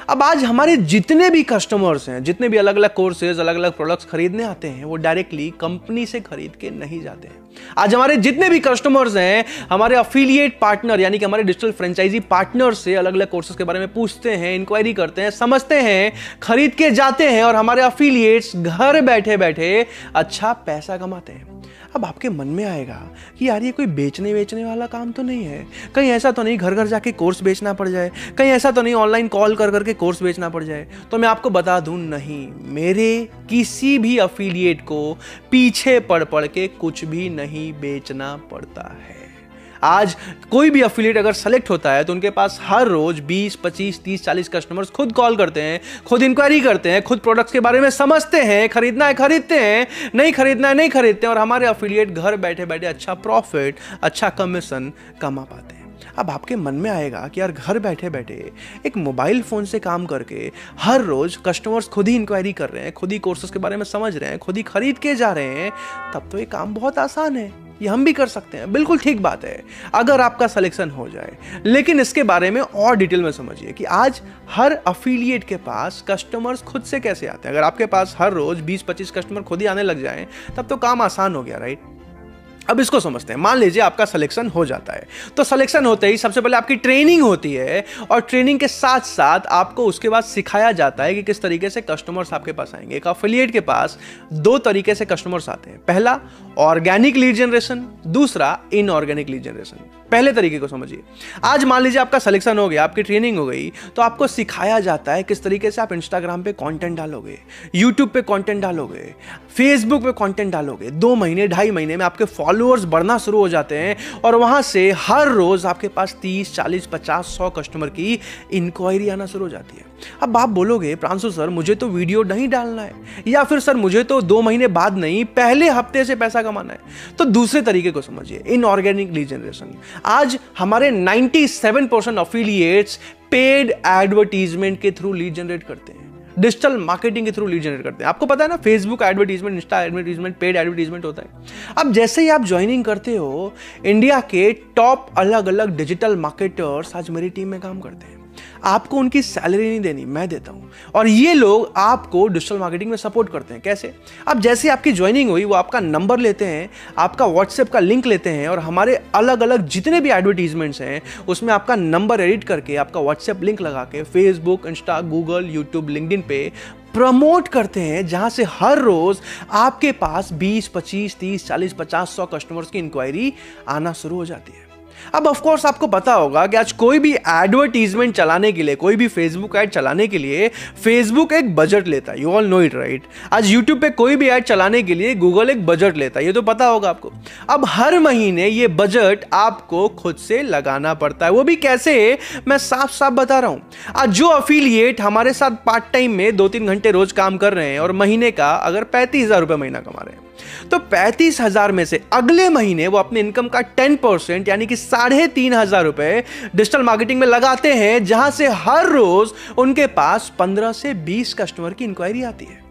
अब आज हमारे जितने भी कस्टमर्स हैं, जितने भी अलग अलग कोर्सेज, अलग अलग प्रोडक्ट्स खरीदने आते हैं, वो डायरेक्टली कंपनी से खरीद के नहीं जाते हैं। आज हमारे जितने भी कस्टमर्स हैं, हमारे अफिलिएट पार्टनर यानी कि हमारे डिजिटल फ्रेंचाइजी पार्टनर से अलग अलग कोर्सेज के बारे में पूछते हैं, इंक्वायरी करते हैं, समझते हैं, खरीद के जाते हैं और हमारे अफिलिएट्स घर बैठे बैठे अच्छा पैसा कमाते हैं। अब आपके मन में आएगा कि यार ये कोई बेचने वेचने वाला काम तो नहीं है, कहीं ऐसा तो नहीं घर घर जाके कोर्स बेचना पड़ जाए, कहीं ऐसा तो नहीं ऑनलाइन कॉल कर करके कोर्स बेचना पड़ जाए। तो मैं आपको बता दूं, नहीं, मेरे किसी भी अफिलिएट को पीछे पड़ पड़ के कुछ भी नहीं बेचना पड़ता है। आज कोई भी अफिलिएट अगर सेलेक्ट होता है तो उनके पास हर रोज 20, 25, 30, 40 कस्टमर्स खुद कॉल करते हैं, खुद इंक्वायरी करते हैं, खुद प्रोडक्ट्स के बारे में समझते हैं, खरीदना है खरीदते हैं, नहीं खरीदना है नहीं खरीदते हैं, और हमारे अफिलिएट घर बैठे बैठे अच्छा प्रॉफिट, अच्छा कमीशन कमा पाते हैं। अब आपके मन में आएगा कि यार घर बैठे बैठे एक मोबाइल फोन से काम करके हर रोज कस्टमर्स खुद ही इंक्वायरी कर रहे हैं, खुद ही कोर्सेज के बारे में समझ रहे हैं, खुद ही खरीद के जा रहे हैं, तब तो ये काम बहुत आसान है, ये हम भी कर सकते हैं। बिल्कुल ठीक बात है अगर आपका सिलेक्शन हो जाए, लेकिन इसके बारे में और डिटेल में समझिए कि आज हर अफिलिएट के पास कस्टमर्स खुद से कैसे आते हैं। अगर आपके पास हर रोज 20-25 कस्टमर खुद ही आने लग जाएं, तब तो काम आसान हो गया, राइट। अब इसको समझते हैं। मान लीजिए आपका सिलेक्शन हो जाता है, तो सिलेक्शन होते ही सबसे पहले आपकी ट्रेनिंग होती है, और ट्रेनिंग के साथ साथ आपको उसके बाद सिखाया जाता है कि किस तरीके से कस्टमर्स आपके पास आएंगे। एक अफिलिएट के पास 2 तरीके से कस्टमर्स आते हैं, पहला ऑर्गेनिक लीड जनरेशन, दूसरा इनऑर्गेनिक लीड जनरेशन। पहले तरीके को समझिए। आज मान लीजिए आपका सिलेक्शन हो गया, आपकी ट्रेनिंग हो गई, तो आपको सिखाया जाता है किस तरीके से आप इंस्टाग्राम पे कंटेंट डालोगे, यूट्यूब पे कंटेंट डालोगे, फेसबुक पे कंटेंट डालोगे। 2 महीने 2.5 महीने में आपके फॉलोअर्स बढ़ना शुरू हो जाते हैं, और वहां से हर रोज आपके पास 30, 40, 50, 100 कस्टमर की इंक्वायरी आना शुरू हो जाती है। अब आप बोलोगे, प्रांशु सर मुझे तो वीडियो नहीं डालना है, या फिर सर मुझे तो 2 महीने बाद नहीं, पहले हफ्ते से पैसा कमाना है। तो दूसरे तरीके को समझिए, इनऑर्गेनिक लीड जनरेशन। आज हमारे 97% अफिलिएट्स पेड एडवर्टीजमेंट के थ्रू लीड जनरेट करते हैं, डिजिटल मार्केटिंग के थ्रू लीड जनरेट करते हैं। आपको पता है ना, Facebook advertisement, Insta advertisement, paid advertisement होता है। अब जैसे ही आप ज्वाइनिंग करते हो, इंडिया के टॉप अलग अलग डिजिटल मार्केटर्स आज मेरी टीम में काम करते हैं। आपको उनकी सैलरी नहीं देनी, मैं देता हूं, और ये लोग आपको डिजिटल मार्केटिंग में सपोर्ट करते हैं। कैसे? अब जैसे आपकी ज्वाइनिंग हुई, वो आपका नंबर लेते हैं, आपका व्हाट्सएप का लिंक लेते हैं, और हमारे अलग अलग जितने भी एडवर्टीजमेंट्स हैं उसमें आपका नंबर एडिट करके, आपका व्हाट्सएप लिंक लगा के Facebook, Insta, Google, YouTube, LinkedIn पे प्रमोट करते हैं, जहां से हर रोज आपके पास 20, 25, 30, 40, 50, 100 कस्टमर्स की इंक्वायरी आना शुरू हो जाती है। अब ऑफ कोर्स आपको पता होगा कि आज कोई भी एडवर्टीजमेंट चलाने के लिए, कोई भी फेसबुक ऐड चलाने के लिए फेसबुक एक बजट लेता है, you all know it, right. आज यूट्यूब पे कोई भी ऐड चलाने के लिए गूगल एक बजट लेता है, ये तो पता होगा आपको। अब हर महीने ये बजट आपको खुद से लगाना पड़ता है। वो भी कैसे, मैं साफ साफ बता रहा हूं। आज जो अफिलिएट हमारे साथ पार्ट टाइम में 2-3 घंटे रोज काम कर रहे हैं और महीने का अगर 35,000 रुपए महीना कमा रहे हैं, तो 35,000 में से अगले महीने वो अपने इनकम का 10% यानी कि 3,500 रुपए डिजिटल मार्केटिंग में लगाते हैं, जहां से हर रोज उनके पास 15 से 20 कस्टमर की इंक्वायरी आती है।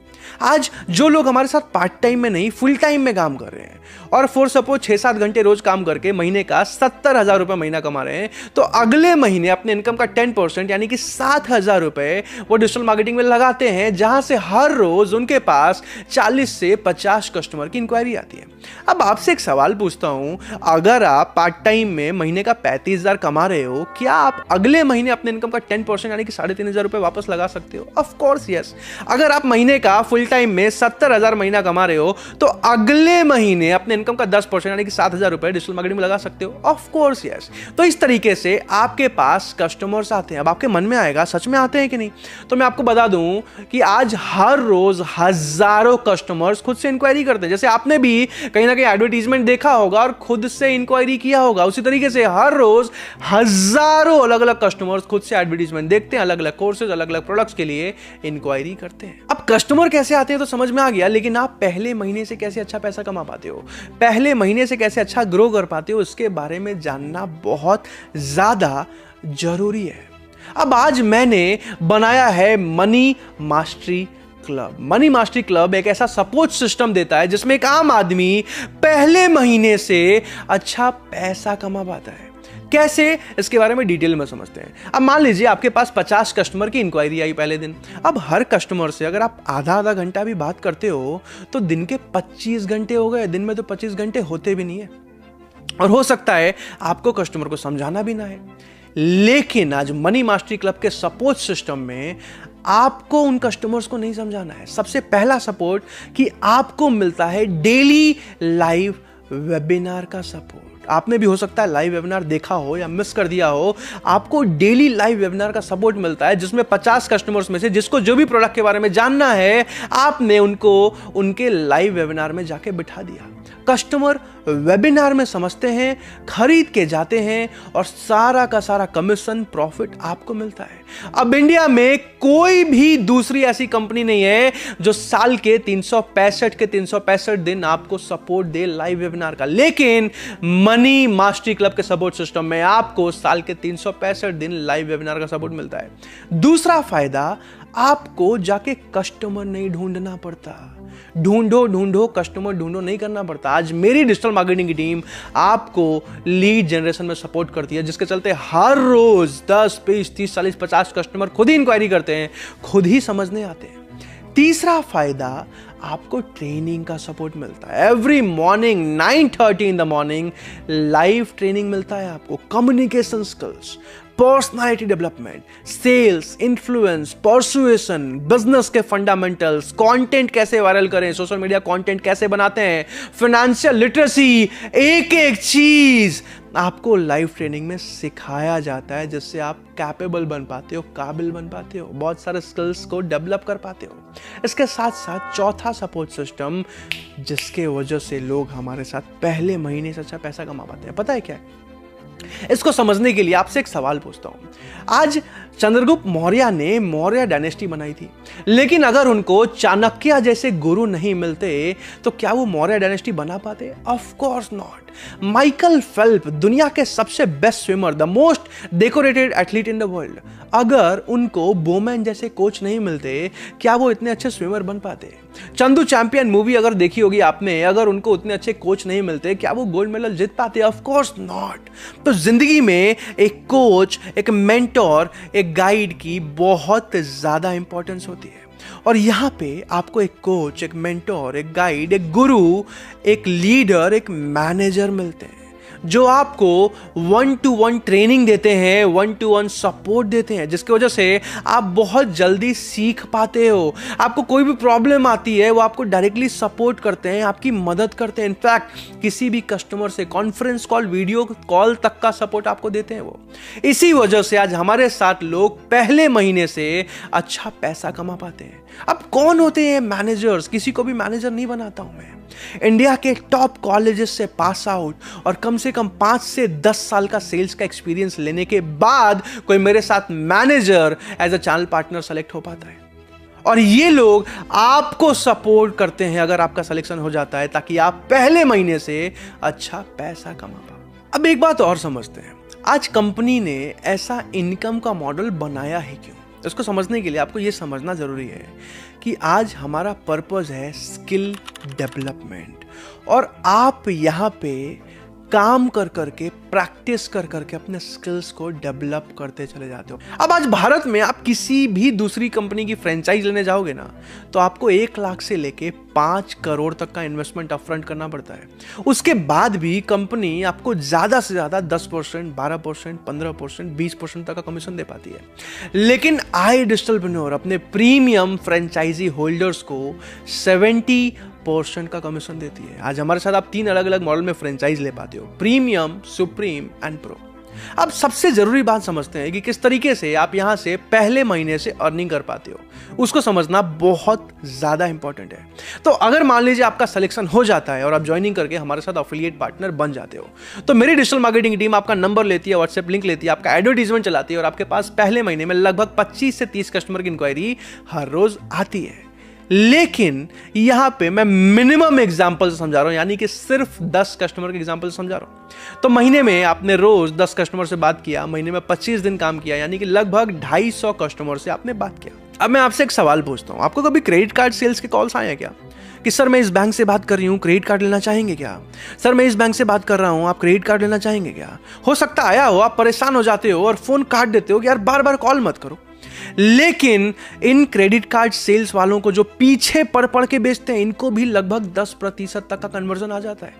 आज जो लोग हमारे साथ पार्ट टाइम में नहीं, फुल टाइम में काम कर रहे हैं और फॉर सपोज 6-7 घंटे रोज काम करके महीने का 70,000 रुपए महीना कमा रहे हैं, तो अगले महीने अपने इनकम का 10% यानी कि 7,000 रुपए वो डिजिटल मार्केटिंग में लगाते हैं, जहां से हर रोज उनके पास 40 से 50 कस्टमर की इंक्वायरी आती है। अब आपसे एक सवाल पूछता हूं, अगर आप पार्ट टाइम में महीने का 35,000 कमा रहे हो, क्या आप अगले महीने अपने इनकम का 10% यानी कि 3,500 रुपए वापस लगा सकते हो? Of course yes. अगर आप महीने का फुल टाइम में 70,000 महीना कमा रहे हो, तो अगले महीने अपने इनकम का 10% यानी कि 7,000 रुपए डिजिटल मार्केटिंग में लगा सकते हो? Of course yes. तो इस तरीके से आपके पास कस्टमर्स आते हैं। अब आपके मन में आएगा, सच में आते हैं कि नहीं? तो मैं आपको बता दूं कि आज हर रोज हजारों कस्टमर्स खुद से इंक्वायरी करते हैं। जैसे आपने भी कहीं ना कहीं एडवर्टीजमेंट देखा होगा और खुद से इंक्वायरी किया होगा, उसी तरीके से हर रोज हजारों अलग अलग कस्टमर्स खुद से एडवर्टीजमेंट देखते हैं, अलग अलग कोर्सेज, अलग अलग प्रोडक्ट्स के लिए इंक्वायरी करते हैं। अब कस्टमर कैसे आते हैं तो समझ में आ गया, लेकिन आप पहले महीने से कैसे अच्छा पैसा कमा पाते हो, पहले महीने से कैसे अच्छा ग्रो कर पाते हो, इसके बारे में जानना बहुत ज्यादा जरूरी है। अब आज मैंने बनाया है money mastery club. Money mastery club एक ऐसा सपोर्ट सिस्टम देता है जिसमें एक आम आदमी पहले महीने से अच्छा पैसा कमा पाता है। कैसे, इसके बारे में डिटेल में समझते हैं। अब मान लीजिए आपके पास 50 कस्टमर की इंक्वायरी आई पहले दिन। अब हर कस्टमर से अगर आप आधा आधा घंटा भी बात करते हो तो दिन के 25 घंटे हो गए। दिन में तो 25 घंटे होते भी नहीं है, और हो सकता है आपको कस्टमर को समझाना भी ना है। लेकिन आज मनी मास्टरी क्लब के सपोर्ट सिस्टम में आपको उन कस्टमर्स को नहीं समझाना है। सबसे पहला सपोर्ट कि आपको मिलता है डेली लाइव वेबिनार का सपोर्ट। आपने भी हो सकता है लाइव वेबिनार देखा हो या मिस कर दिया हो। आपको डेली लाइव वेबिनार का सपोर्ट मिलता है जिसमें 50 कस्टमर्स में से जिसको जो भी प्रोडक्ट के बारे में जानना है, आपने उनको उनके लाइव वेबिनार में जाके बिठा दिया। कस्टमर वेबिनार में समझते हैं, खरीद के जाते हैं, और सारा का सारा कमीशन प्रॉफिट आपको मिलता है। अब इंडिया में कोई भी दूसरी ऐसी कंपनी नहीं है जो साल के 365 दिन आपको सपोर्ट दे लाइव वेबिनार का। लेकिन मनी मास्टरी क्लब के सपोर्ट सिस्टम में आपको साल के 365 दिन लाइव वेबिनार का सपोर्ट मिलता है। दूसरा फायदा, आपको जाके कस्टमर नहीं ढूंढना पड़ता। ढूंढो कस्टमर ढूंढो नहीं करना पड़ता। आज मेरी डिजिटल मार्केटिंग की टीम आपको लीड जनरेशन में सपोर्ट करती है, जिसके चलते हर रोज 10, 20, 30, 40, 50 कस्टमर खुद ही इंक्वायरी करते हैं, खुद ही समझने आते हैं। तीसरा फायदा, आपको ट्रेनिंग का सपोर्ट मिलता है। Every morning 9:30 in the morning live training मिलता है आपको। Communication skills, personality development, sales, influence, persuasion, business के फंडामेंटल्स, कंटेंट कैसे वायरल करें, सोशल मीडिया कंटेंट कैसे बनाते हैं, फाइनेंशियल लिटरेसी, एक एक चीज आपको लाइव ट्रेनिंग में सिखाया जाता है, जिससे आप कैपेबल बन पाते हो, काबिल बन पाते हो, बहुत सारे स्किल्स को डेवलप कर पाते हो। इसके साथ साथ चौथा सपोर्ट सिस्टम जिसके वजह से लोग हमारे साथ पहले महीने से अच्छा पैसा कमा पाते हैं, पता है क्या है? इसको समझने के लिए आपसे एक सवाल पूछता हूं। आज चंद्रगुप्त मौर्य ने मौर्य डायनेस्टी बनाई थी, लेकिन अगर उनको चाणक्य जैसे गुरु नहीं मिलते तो क्या वो मौर्य डायनेस्टी बना पाते? Of course not. माइकल फेल्प दुनिया के सबसे best swimmer, the most decorated athlete in the world, अगर उनको बोमैन जैसे कोच नहीं मिलते, क्या वो इतने अच्छे स्विमर बन पाते? चंदू चैंपियन मूवी अगर देखी होगी आपने, अगर उनको उतने अच्छे कोच नहीं मिलते, क्या वो गोल्ड मेडल जीत पाते? Of course not. तो जिंदगी में एक कोच, एक मेंटोर, एक गाइड की बहुत ज्यादा इंपॉर्टेंस होती है। और यहां पे आपको एक कोच, एक मेंटोर, एक गाइड, एक गुरु, एक लीडर, एक मैनेजर मिलते हैं जो आपको 1-to-1 ट्रेनिंग देते हैं, 1-to-1 सपोर्ट देते हैं, जिसकी वजह से आप बहुत जल्दी सीख पाते हो। आपको कोई भी प्रॉब्लम आती है, वो आपको डायरेक्टली सपोर्ट करते हैं, आपकी मदद करते हैं। इनफैक्ट किसी भी कस्टमर से कॉन्फ्रेंस कॉल, वीडियो कॉल तक का सपोर्ट आपको देते हैं वो। इसी वजह से आज हमारे साथ लोग पहले महीने से अच्छा पैसा कमा पाते हैं। अब कौन होते हैं मैनेजर्स? किसी को भी मैनेजर नहीं बनाता हूं मैं। इंडिया के टॉप कॉलेजेस से पास आउट और कम से कम 5 से 10 साल का सेल्स का एक्सपीरियंस लेने के बाद कोई मेरे साथ manager as a channel partner select हो पाता है। और ये लोग आपको सपोर्ट करते हैं अगर आपका सिलेक्शन हो जाता है, ताकि आप पहले महीने से अच्छा पैसा कमा पाओ। अब एक बात और समझते हैं, आज कंपनी ने ऐसा इनकम का मॉडल बनाया है क्यों? इसको समझने के लिए आपको ये समझना जरूरी है कि आज हमारा पर्पस है स्किल डेवलपमेंट, और आप यहाँ पे काम कर करके, प्रैक्टिस कर करके अपने स्किल्स को डेवलप करते चले जाते हो। अब आज भारत में आप किसी भी दूसरी कंपनी की फ्रेंचाइज लेने जाओगे ना, तो आपको 1 लाख से लेके 5 करोड़ तक का इन्वेस्टमेंट अपफ्रंट करना पड़ता है। उसके बाद भी कंपनी आपको ज्यादा से ज्यादा 10%, 12%, 15%, 20% तक का कमीशन दे पाती है। लेकिन iDigitalpreneur अपने प्रीमियम फ्रेंचाइजी होल्डर्स को 70% का कमीशन देती है। आज हमारे साथ आप 3 अलग अलग मॉडल में फ्रेंचाइज ले पाते हो, प्रीमियम, सुप्रीम एंड प्रो। अब सबसे जरूरी बात समझते हैं कि किस तरीके से आप यहां से पहले महीने से अर्निंग कर पाते हो, उसको समझना बहुत ज्यादा इंपॉर्टेंट है। तो अगर मान लीजिए आपका सिलेक्शन हो जाता है और आप ज्वाइनिंग करके हमारे साथ एफिलिएट पार्टनर बन जाते हो, तो मेरी डिजिटल मार्केटिंग टीम आपका नंबर लेती है, व्हाट्सएप लिंक लेती है, आपका एडवर्टीजमेंट चलाती है और आपके पास पहले महीने में लगभग 25 से 30 कस्टमर की इंक्वायरी हर रोज आती है। लेकिन यहां पे मैं मिनिमम एग्जांपल समझा रहा हूं, यानी कि सिर्फ 10 कस्टमर के एग्जांपल समझा रहा हूं। तो महीने में आपने रोज 10 कस्टमर से बात किया, महीने में 25 दिन काम किया, यानी कि लगभग 250 कस्टमर से आपने बात किया। अब मैं आपसे एक सवाल पूछता हूं, आपको कभी क्रेडिट कार्ड सेल्स के कॉल्स आए हैं क्या? कि सर मैं इस बैंक से बात कर रही हूं, क्रेडिट कार्ड लेना चाहेंगे क्या? सर मैं इस बैंक से बात कर रहा हूं, आप क्रेडिट कार्ड लेना चाहेंगे क्या? हो सकता आया हो, आप परेशान हो जाते हो और फोन काट देते हो कि यार बार बार कॉल मत करो। लेकिन इन क्रेडिट कार्ड सेल्स वालों को जो पीछे पड़ पड़ के बेचते हैं, इनको भी लगभग 10% तक का कन्वर्जन आ जाता है।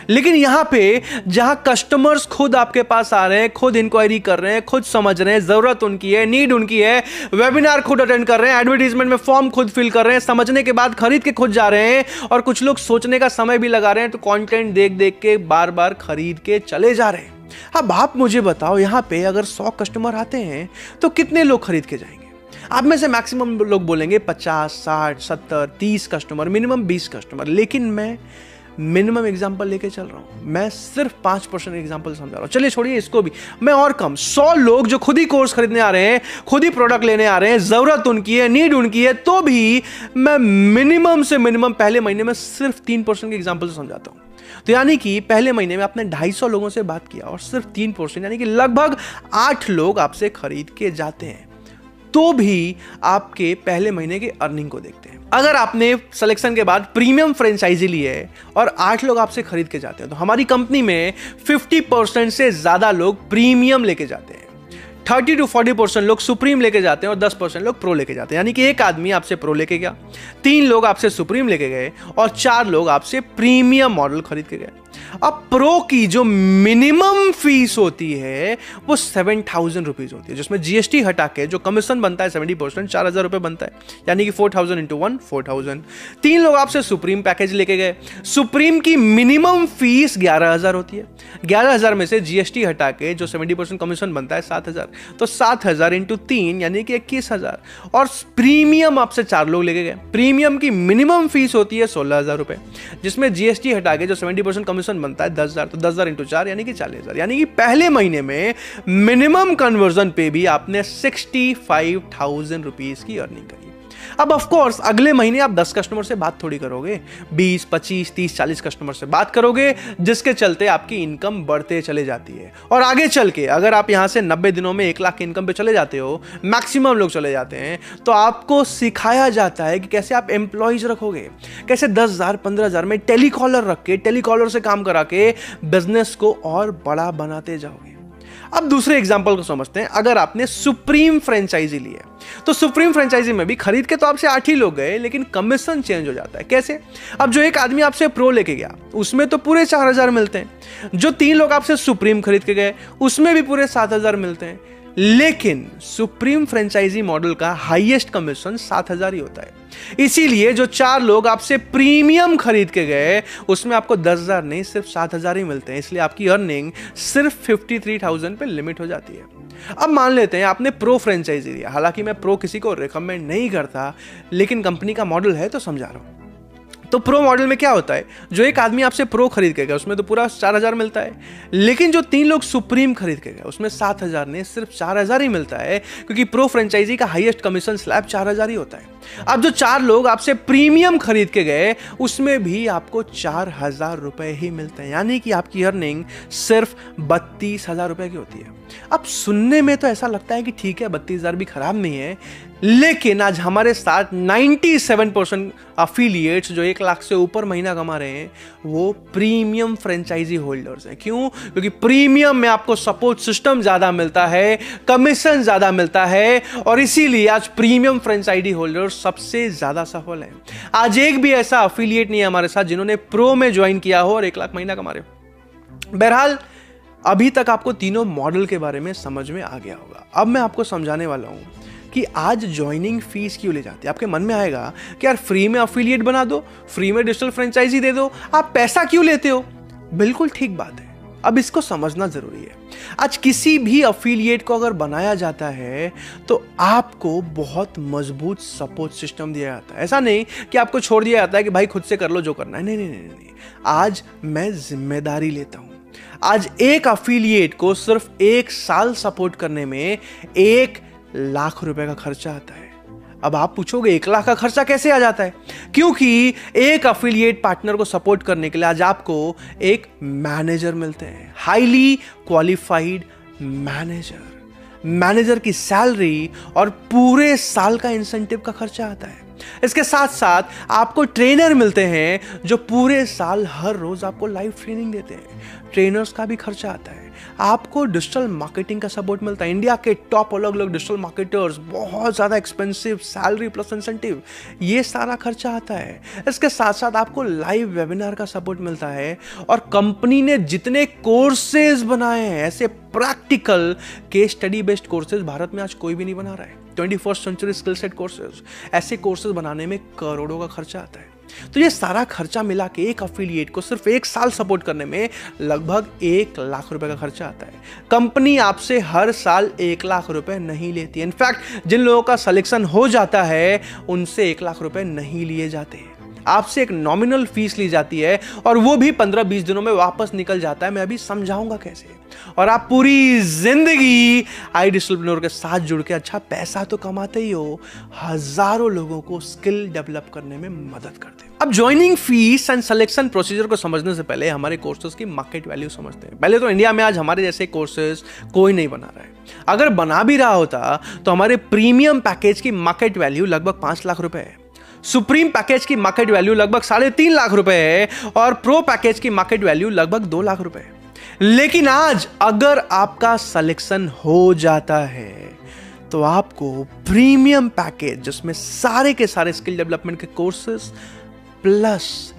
लेकिन यहां पे जहां कस्टमर्स खुद आपके पास आ रहे हैं, खुद इंक्वायरी कर रहे हैं, खुद समझ रहे हैं, जरूरत उनकी है, नीड उनकी है, वेबिनार खुद अटेंड कर रहे हैं, एडवर्टीजमेंट में फॉर्म खुद फिल कर रहे हैं, समझने के बाद खरीद के खुद जा रहे हैं, और कुछ लोग सोचने का समय भी लगा रहे हैं, तो कंटेंट देख देख के बार बार खरीद के चले जा रहे हैं। अब आप मुझे बताओ, यहां पे अगर 100 कस्टमर आते हैं तो कितने लोग खरीद के जाएंगे? आप में से मैक्सिमम लोग बोलेंगे 50, 60, 70, 30 कस्टमर, मिनिमम 20 कस्टमर। लेकिन मैं मिनिमम एग्जांपल लेके चल रहा हूं, मैं सिर्फ 5% एग्जांपल समझा रहा हूं। चलिए छोड़िए इसको भी, मैं और कम 100 लोग जो खुद ही कोर्स खरीदने आ रहे हैं, खुद ही प्रोडक्ट लेने आ रहे हैं, जरूरत उनकी है, नीड उनकी है, तो भी मैं मिनिमम से मिनिमम पहले महीने में सिर्फ 3% के एग्जांपल से समझाता हूं। तो यानी कि पहले महीने में आपने 250 लोगों से बात किया और सिर्फ 3%, यानी कि लगभग 8 लोग आपसे खरीद के जाते हैं, तो भी आपके पहले महीने के अर्निंग को देखते हैं। अगर आपने सिलेक्शन के बाद प्रीमियम फ्रेंचाइजी ली है और 8 लोग आपसे खरीद के जाते हैं, तो हमारी कंपनी में 50% से ज्यादा लोग प्रीमियम लेके जाते हैं, 30 to 40% लोग सुप्रीम लेके जाते हैं और 10% लोग प्रो लेके जाते हैं। यानी कि एक आदमी आपसे प्रो लेके गया, 3 लोग आपसे सुप्रीम लेके गए और 4 लोग आपसे प्रीमियम मॉडल खरीद के गए। अब प्रो की जो मिनिमम फीस होती है वो 7,000 रुपीज होती है, जिसमें जीएसटी हटा के जो कमीशन बनता है 70%, 4,000 रुपए बनता है, यानी कि 4,000 into 1, 4,000। 3 लोग आपसे सुप्रीम पैकेज लेके गए, सुप्रीम की मिनिमम फीस 11,000 होती है, 11,000 में से जीएसटी हटा के जो 70% कमीशन बनता है 7,000, तो 7,000 into 3 यानी कि 21,000। और प्रीमियम आपसे 4 लोग लेके गए, प्रीमियम की मिनिमम फीस होती है 16,000 रुपए, जिसमें जीएसटी हटा के जो 70% कमीशन बनता है 10,000, तो 10,000 into 4 यानी कि 40,000। यानी कि पहले महीने में मिनिमम कन्वर्जन पे भी आपने 65,000 रुपीज की अर्निंग करी। अब ऑफ कोर्स अगले महीने आप 10 कस्टमर से बात थोड़ी करोगे, 20, 25, 30, 40 कस्टमर से बात करोगे, जिसके चलते आपकी इनकम बढ़ते चले जाती है। और आगे चल के अगर आप यहां से 90 दिनों में 1 लाख की इनकम पे चले जाते हो, मैक्सिमम लोग चले जाते हैं, तो आपको सिखाया जाता है कि कैसे आप एम्प्लॉइज रखोगे, कैसे 10,000, 15,000 में टेलीकॉलर रख के, टेलीकॉलर से काम करा के बिजनेस को और बड़ा बनाते जाओगे। अब दूसरे एग्जांपल को समझते हैं। अगर आपने सुप्रीम फ्रेंचाइजी ली है, तो सुप्रीम फ्रेंचाइजी में भी खरीद के तो आपसे 8 ही लोग गए, लेकिन कमीशन चेंज हो जाता है। कैसे? अब जो एक आदमी आपसे प्रो लेके गया उसमें तो पूरे 4,000 मिलते हैं, जो 3 लोग आपसे सुप्रीम खरीद के गए उसमें भी पूरे 7,000 मिलते हैं, लेकिन सुप्रीम फ्रेंचाइजी मॉडल का हाईएस्ट कमीशन 7,000 ही होता है। इसीलिए जो 4 लोग आपसे प्रीमियम खरीद के गए उसमें आपको 10,000 नहीं, सिर्फ 7,000 ही मिलते हैं, इसलिए आपकी अर्निंग सिर्फ 53,000 पे लिमिट हो जाती है। अब मान लेते हैं आपने प्रो फ्रेंचाइजी लिया, हालांकि मैं प्रो किसी को रिकमेंड नहीं करता, लेकिन कंपनी का मॉडल है तो समझा रहा हूं। तो प्रो मॉडल में क्या होता है, जो एक आदमी आपसे प्रो खरीद के गया उसमें तो पूरा 4,000 मिलता है, लेकिन जो 3 लोग सुप्रीम खरीद के गए उसमें 7,000 नहीं, सिर्फ 4,000 ही मिलता है, क्योंकि प्रो फ्रेंचाइजी का हाईएस्ट कमीशन स्लैब 4,000 ही होता है। अब जो 4 लोग आपसे प्रीमियम खरीद के गए उसमें भी आपको 4,000 रुपए ही मिलते हैं, यानी कि आपकी अर्निंग सिर्फ 32,000 रुपए की होती है। अब सुनने में तो ऐसा लगता है कि ठीक है 32,000 भी खराब नहीं है, लेकिन आज हमारे साथ 97% अफिलिएट्स जो 1 लाख से ऊपर महीना कमा रहे हैं वो प्रीमियम फ्रेंचाइजी होल्डर्स हैं। क्यों? क्योंकि प्रीमियम में आपको सपोर्ट सिस्टम ज्यादा मिलता है, कमीशन ज्यादा मिलता है, और इसीलिए आज प्रीमियम फ्रेंचाइजी होल्डर्स सबसे ज्यादा सफल हैं। आज एक भी ऐसा अफिलिएट नहीं है हमारे साथ जिन्होंने प्रो में ज्वाइन किया हो और 1 लाख महीना कमा रहे हो। बहरहाल अभी तक आपको तीनों मॉडल के बारे में समझ में आ गया होगा। अब मैं आपको समझाने वाला हूं कि आज ज्वाइनिंग फीस क्यों ले जाते हैं। आपके मन में आएगा कि यार फ्री में अफिलिएट बना दो, फ्री में डिजिटल फ्रेंचाइजी दे दो, आप पैसा क्यों लेते हो? बिल्कुल ठीक बात है, अब इसको समझना जरूरी है। आज किसी भी अफिलिएट को अगर बनाया जाता है तो आपको बहुत मजबूत सपोर्ट सिस्टम दिया जाता है। ऐसा नहीं कि आपको छोड़ दिया जाता है कि भाई खुद से कर लो जो करना है। नहीं नहीं नहीं नहीं, आज मैं जिम्मेदारी लेता हूं। आज एक अफिलिएट को सिर्फ 1 साल सपोर्ट करने में 1 लाख रुपए का खर्चा आता है। अब आप पूछोगे 1 लाख का खर्चा कैसे आ जाता है? क्योंकि एक अफिलिएट पार्टनर को सपोर्ट करने के लिए आज आपको एक मैनेजर मिलते हैं, हाईली क्वालिफाइड मैनेजर की सैलरी और पूरे साल का इंसेंटिव का खर्चा आता है। इसके साथ साथ आपको ट्रेनर मिलते हैं जो पूरे साल हर रोज आपको लाइव ट्रेनिंग देते हैं। ट्रेनर्स का भी खर्चा आता है। आपको डिजिटल मार्केटिंग का सपोर्ट मिलता है। इंडिया के टॉप अलग अलग डिजिटल मार्केटर्स, बहुत ज्यादा एक्सपेंसिव सैलरी प्लस इंसेंटिव, ये सारा खर्चा आता है। इसके साथ साथ आपको लाइव वेबिनार का सपोर्ट मिलता है, और कंपनी ने जितने कोर्सेज बनाए हैं, ऐसे practical case study based courses Bharat में आज कोई भी नहीं बना रहा है। 21st century skill set courses, ऐसे कोर्सेज बनाने में करोड़ों का खर्चा आता है। तो ये सारा खर्चा मिला के एक अफिलिएट को सिर्फ 1 साल सपोर्ट करने में लगभग 1 लाख रुपए का खर्चा आता है। कंपनी आपसे हर साल 1 लाख रुपए नहीं लेती है। इनफैक्ट जिन लोगों का सिलेक्शन हो जाता है उनसे 1 लाख रुपए नहीं लिए जाते। आपसे एक नॉमिनल फीस ली जाती है और वो भी 15-20 दिनों में वापस निकल जाता है। मैं अभी समझाऊंगा कैसे। और आप पूरी जिंदगी iDigitalpreneur के साथ जुड़ के अच्छा पैसा तो कमाते ही हो, हजारों लोगों को स्किल डेवलप करने में मदद करते हो। अब joining fees and selection procedure को समझने से पहले हमारे कोर्सेज की मार्केट वैल्यू समझते हैं। पहले तो इंडिया में आज हमारे जैसे कोर्सेज कोई नहीं बना रहा है। अगर बना भी रहा होता तो हमारे प्रीमियम पैकेज की मार्केट वैल्यू लगभग 5 लाख रुपए है, सुप्रीम पैकेज की मार्केट वैल्यू लगभग 3.5 लाख रुपए है, और प्रो पैकेज की मार्केट वैल्यू लगभग 2 लाख रुपए है। लेकिन आज अगर आपका सिलेक्शन हो जाता है तो आपको प्रीमियम पैकेज जिसमें सारे के सारे स्किल डेवलपमेंट के कोर्सेज प्लस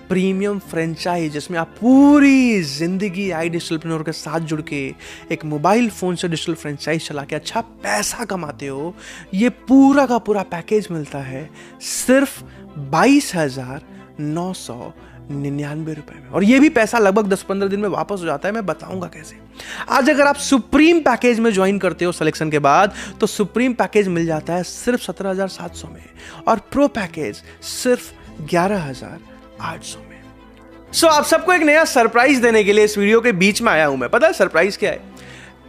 प्रीमियम फ्रेंचाइज जिसमें आप पूरी जिंदगी iDigitalpreneur के साथ जुड़ के एक मोबाइल फोन से डिजिटल फ्रेंचाइज चला के अच्छा पैसा कमाते हो, ये पूरा का पूरा पैकेज मिलता है सिर्फ 22,999 रुपए में। और ये भी पैसा लगभग 10-15 दिन में वापस हो जाता है। मैं बताऊंगा कैसे। आज अगर आप सुप्रीम पैकेज में ज्वाइन करते हो सिलेक्शन के बाद तो सुप्रीम पैकेज मिल जाता है सिर्फ 17,700 में, और प्रो पैकेज सिर्फ 11,800 में। सो आप सबको एक नया सरप्राइज देने के लिए इस वीडियो के बीच में आया हूं मैं। पता है सरप्राइज क्या है?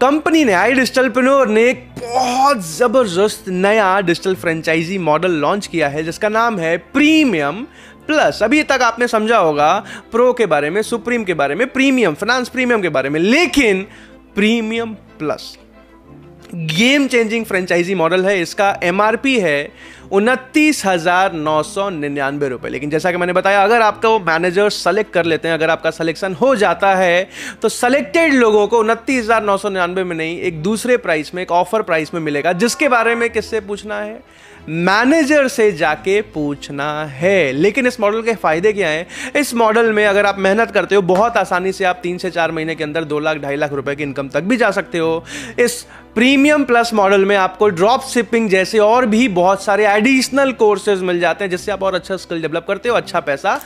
कंपनी ने iDigitalpreneur ने एक बहुत जबरदस्त नया डिजिटल फ्रेंचाइजी मॉडल लॉन्च किया है जिसका नाम है प्रीमियम प्लस। अभी तक आपने समझा होगा प्रो के बारे में, सुप्रीम के बारे में, प्रीमियम फाइनेंस प्रीमियम के बारे में, लेकिन premium plus game changing franchise model है। इसका MRP है 29,999 रुपए। लेकिन जैसा कि मैंने बताया, अगर आपको मैनेजर सेलेक्ट कर लेते हैं, अगर आपका सिलेक्शन हो जाता है तो सेलेक्टेड लोगों को 29,999 में नहीं, एक दूसरे प्राइस में, एक ऑफर प्राइस में मिलेगा, जिसके बारे में किससे पूछना है? मैनेजर से जाके पूछना है। लेकिन इस मॉडल के फायदे क्या हैं? इस मॉडल में अगर आप मेहनत करते हो बहुत आसानी से आप 3 से 4 महीने के अंदर 2 लाख 2.5 लाख रुपए की इनकम तक भी जा सकते हो। इस प्रीमियम प्लस मॉडल में आपको ड्रॉप शिपिंग जैसे और भी बहुत सारे एडिशनल कोर्सेज मिल जाते हैं जिससे आप और अच्छा स्किल डेवलप करते हो, अच्छा पैसा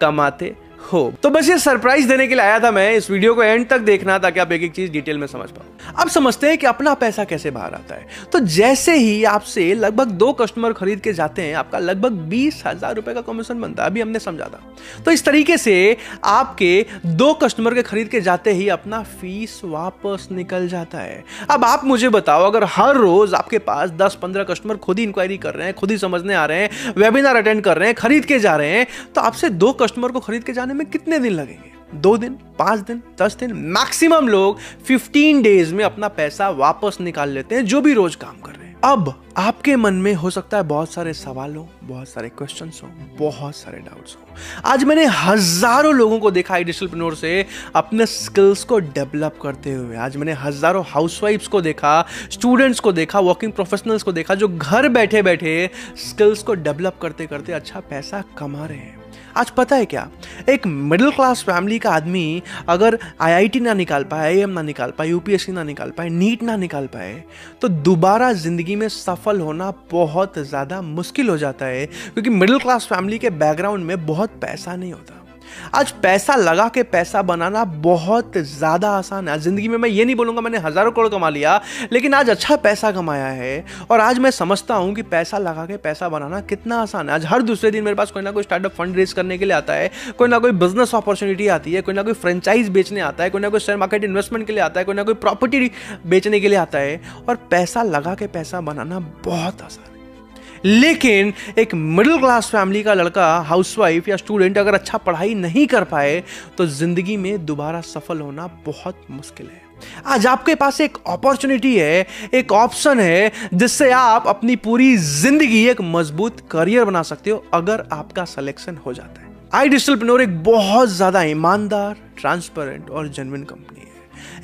कमाते हो। तो बस ये सरप्राइज देने के लिए आया था मैं। इस वीडियो को एंड तक देखना ताकि आप एक एक चीज डिटेल में समझ पाओ। अब समझते हैं कि अपना पैसा कैसे बाहर आता है। तो जैसे ही आपसे लगभग 2 कस्टमर खरीद के जाते हैं, आपका लगभग 20,000 रुपए का कमीशन बनता है। अभी हमने समझा था। तो इस तरीके से आपके 2 कस्टमर के खरीद के जाते ही अपना फीस वापस निकल जाता है। अब आप मुझे बताओ, अगर हर रोज आपके पास 10-15 कस्टमर खुद ही इंक्वायरी कर रहे हैं, खुद ही समझने आ रहे हैं, वेबिनार अटेंड कर रहे हैं, खरीद के जा रहे हैं, तो आपसे 2 कस्टमर को खरीद के जाने में कितने दिन लगेंगे? 2 दिन, 5 दिन, 10 दिन, मैक्सिमम लोग 15 डेज में अपना पैसा वापस निकाल लेते हैं, जो भी रोज काम कर रहे हैं। अब आपके मन में हो सकता है बहुत सारे सवाल हो, बहुत सारे क्वेश्चंस हो, बहुत सारे डाउट्स हो। आज मैंने हजारों लोगों को देखा डिजिटलप्रेन्योर से अपने स्किल्स को डेवलप करते हुए। आज मैंने हजारों हाउसवाइफ्स को देखा, स्टूडेंट्स को देखा, वर्किंग प्रोफेशनल्स को देखा, जो घर बैठे बैठे स्किल्स को डेवलप करते करते अच्छा पैसा कमा रहे हैं। आज पता है क्या, एक मिडिल क्लास फैमिली का आदमी अगर आईआईटी ना निकाल पाए, आईआईएम ना निकाल पाए, यूपीएससी ना निकाल पाए, नीट ना निकाल पाए, तो दोबारा जिंदगी में सफल होना बहुत ज़्यादा मुश्किल हो जाता है, क्योंकि मिडिल क्लास फैमिली के बैकग्राउंड में बहुत पैसा नहीं होता। आज पैसा लगा के पैसा बनाना बहुत ज़्यादा आसान है। जिंदगी में मैं ये नहीं बोलूँगा मैंने हज़ारों करोड़ कमा लिया, लेकिन आज अच्छा पैसा कमाया है, और आज मैं समझता हूँ कि पैसा लगा के पैसा बनाना कितना आसान है। आज हर दूसरे दिन मेरे पास कोई ना कोई स्टार्टअप फंड रेज करने के लिए आता है, कोई ना कोई बिजनेस अपॉर्चुनिटी आती है, कोई ना कोई फ्रेंचाइज बेचने आता है, कोई ना कोई शेयर मार्केट इन्वेस्टमेंट के लिए आता है, कोई ना कोई प्रॉपर्टी बेचने के लिए आता है, और पैसा लगा के पैसा बनाना बहुत आसान है। लेकिन एक मिडिल क्लास फैमिली का लड़का, हाउसवाइफ या स्टूडेंट अगर अच्छा पढ़ाई नहीं कर पाए, तो जिंदगी में दोबारा सफल होना बहुत मुश्किल है। आज आपके पास एक अपॉर्चुनिटी है, एक ऑप्शन है, जिससे आप अपनी पूरी जिंदगी एक मजबूत करियर बना सकते हो, अगर आपका सिलेक्शन हो जाता है। iDigitalPreneur एक बहुत ज्यादा ईमानदार, ट्रांसपेरेंट और जेन्युइन कंपनी है।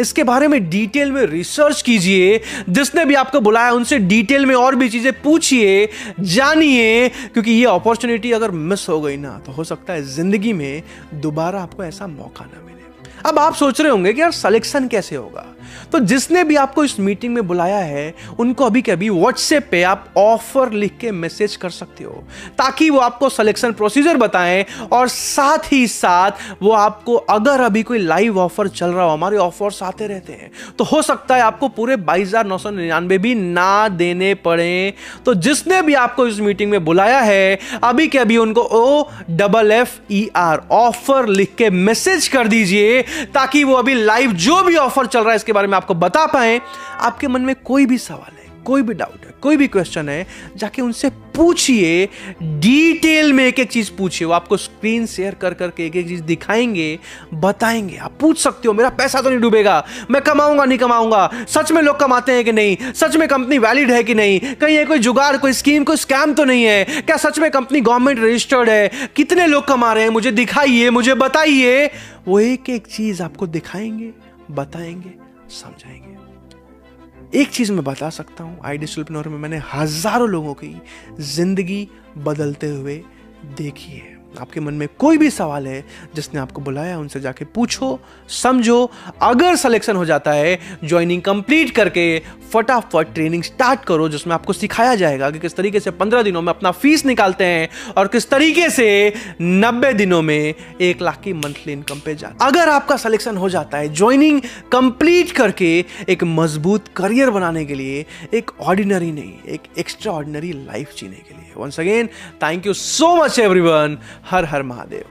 इसके बारे में डिटेल में रिसर्च कीजिए, जिसने भी आपको बुलाया उनसे डिटेल में और भी चीजें पूछिए, जानिए, क्योंकि ये अपॉर्चुनिटी अगर मिस हो गई ना, तो हो सकता है जिंदगी में दोबारा आपको ऐसा मौका ना मिले। अब आप सोच रहे होंगे कि यार सिलेक्शन कैसे होगा, तो जिसने भी आपको इस मीटिंग में बुलाया है उनको अभी कभी व्हाट्सएप पे आप ऑफर लिख के मैसेज कर सकते हो, ताकि वो आपको सिलेक्शन प्रोसीजर बताएं, और साथ ही साथ वो आपको, अगर अभी कोई लाइव ऑफर चल रहा हो, हमारे ऑफर्स आते रहते हैं, तो हो सकता है आपको पूरे 22,999 भी ना देने पड़े। तो जिसने भी आपको इस मीटिंग में बुलाया है, अभी के अभी उनको OFFER ऑफर लिख के मैसेज कर दीजिए, ताकि वो अभी लाइव जो भी ऑफर चल रहा है इसके बारे में आपको बता पाए। आपके मन में कोई भी सवाल है, कोई भी डाउट है, कोई भी क्वेश्चन है, जाके उनसे पूछिए, डिटेल में एक एक चीज पूछिए। वो आपको स्क्रीन शेयर कर करके एक एक चीज दिखाएंगे, बताएंगे। आप पूछ सकते हो, मेरा पैसा तो नहीं डूबेगा, मैं कमाऊंगा नहीं कमाऊंगा, सच में लोग कमाते हैं कि नहीं, सच में कंपनी वैलिड है कि नहीं, कहीं ये कोई जुगाड़, कोई स्कीम, कोई स्कैम तो नहीं है क्या, सच में कंपनी गवर्नमेंट रजिस्टर्ड है, कितने लोग कमा रहे हैं, मुझे दिखाइए, मुझे बताइए। वो एक एक चीज आपको दिखाएंगे, बताएंगे, समझाएंगे। एक चीज मैं बता सकता हूं, iDigitalPreneur में मैंने हजारों लोगों की जिंदगी बदलते हुए देखी है। आपके मन में कोई भी सवाल है, जिसने आपको बुलाया उनसे जाके पूछो, समझो। अगर सिलेक्शन हो जाता है, ज्वाइनिंग कंप्लीट करके फटाफट ट्रेनिंग स्टार्ट करो, जिसमें आपको सिखाया जाएगा कि किस तरीके से 15 दिनों में अपना फीस निकालते हैं, और किस तरीके से 90 दिनों में 1 लाख की मंथली इनकम पे जाते हैं। अगर आपका सिलेक्शन हो जाता है, ज्वाइनिंग कंप्लीट करके एक मजबूत करियर बनाने के लिए, एक ऑर्डिनरी नहीं, एक एक्स्ट्रा ऑर्डिनरी लाइफ जीने के लिए। Once again thank you so much everyone. हर हर महादेव।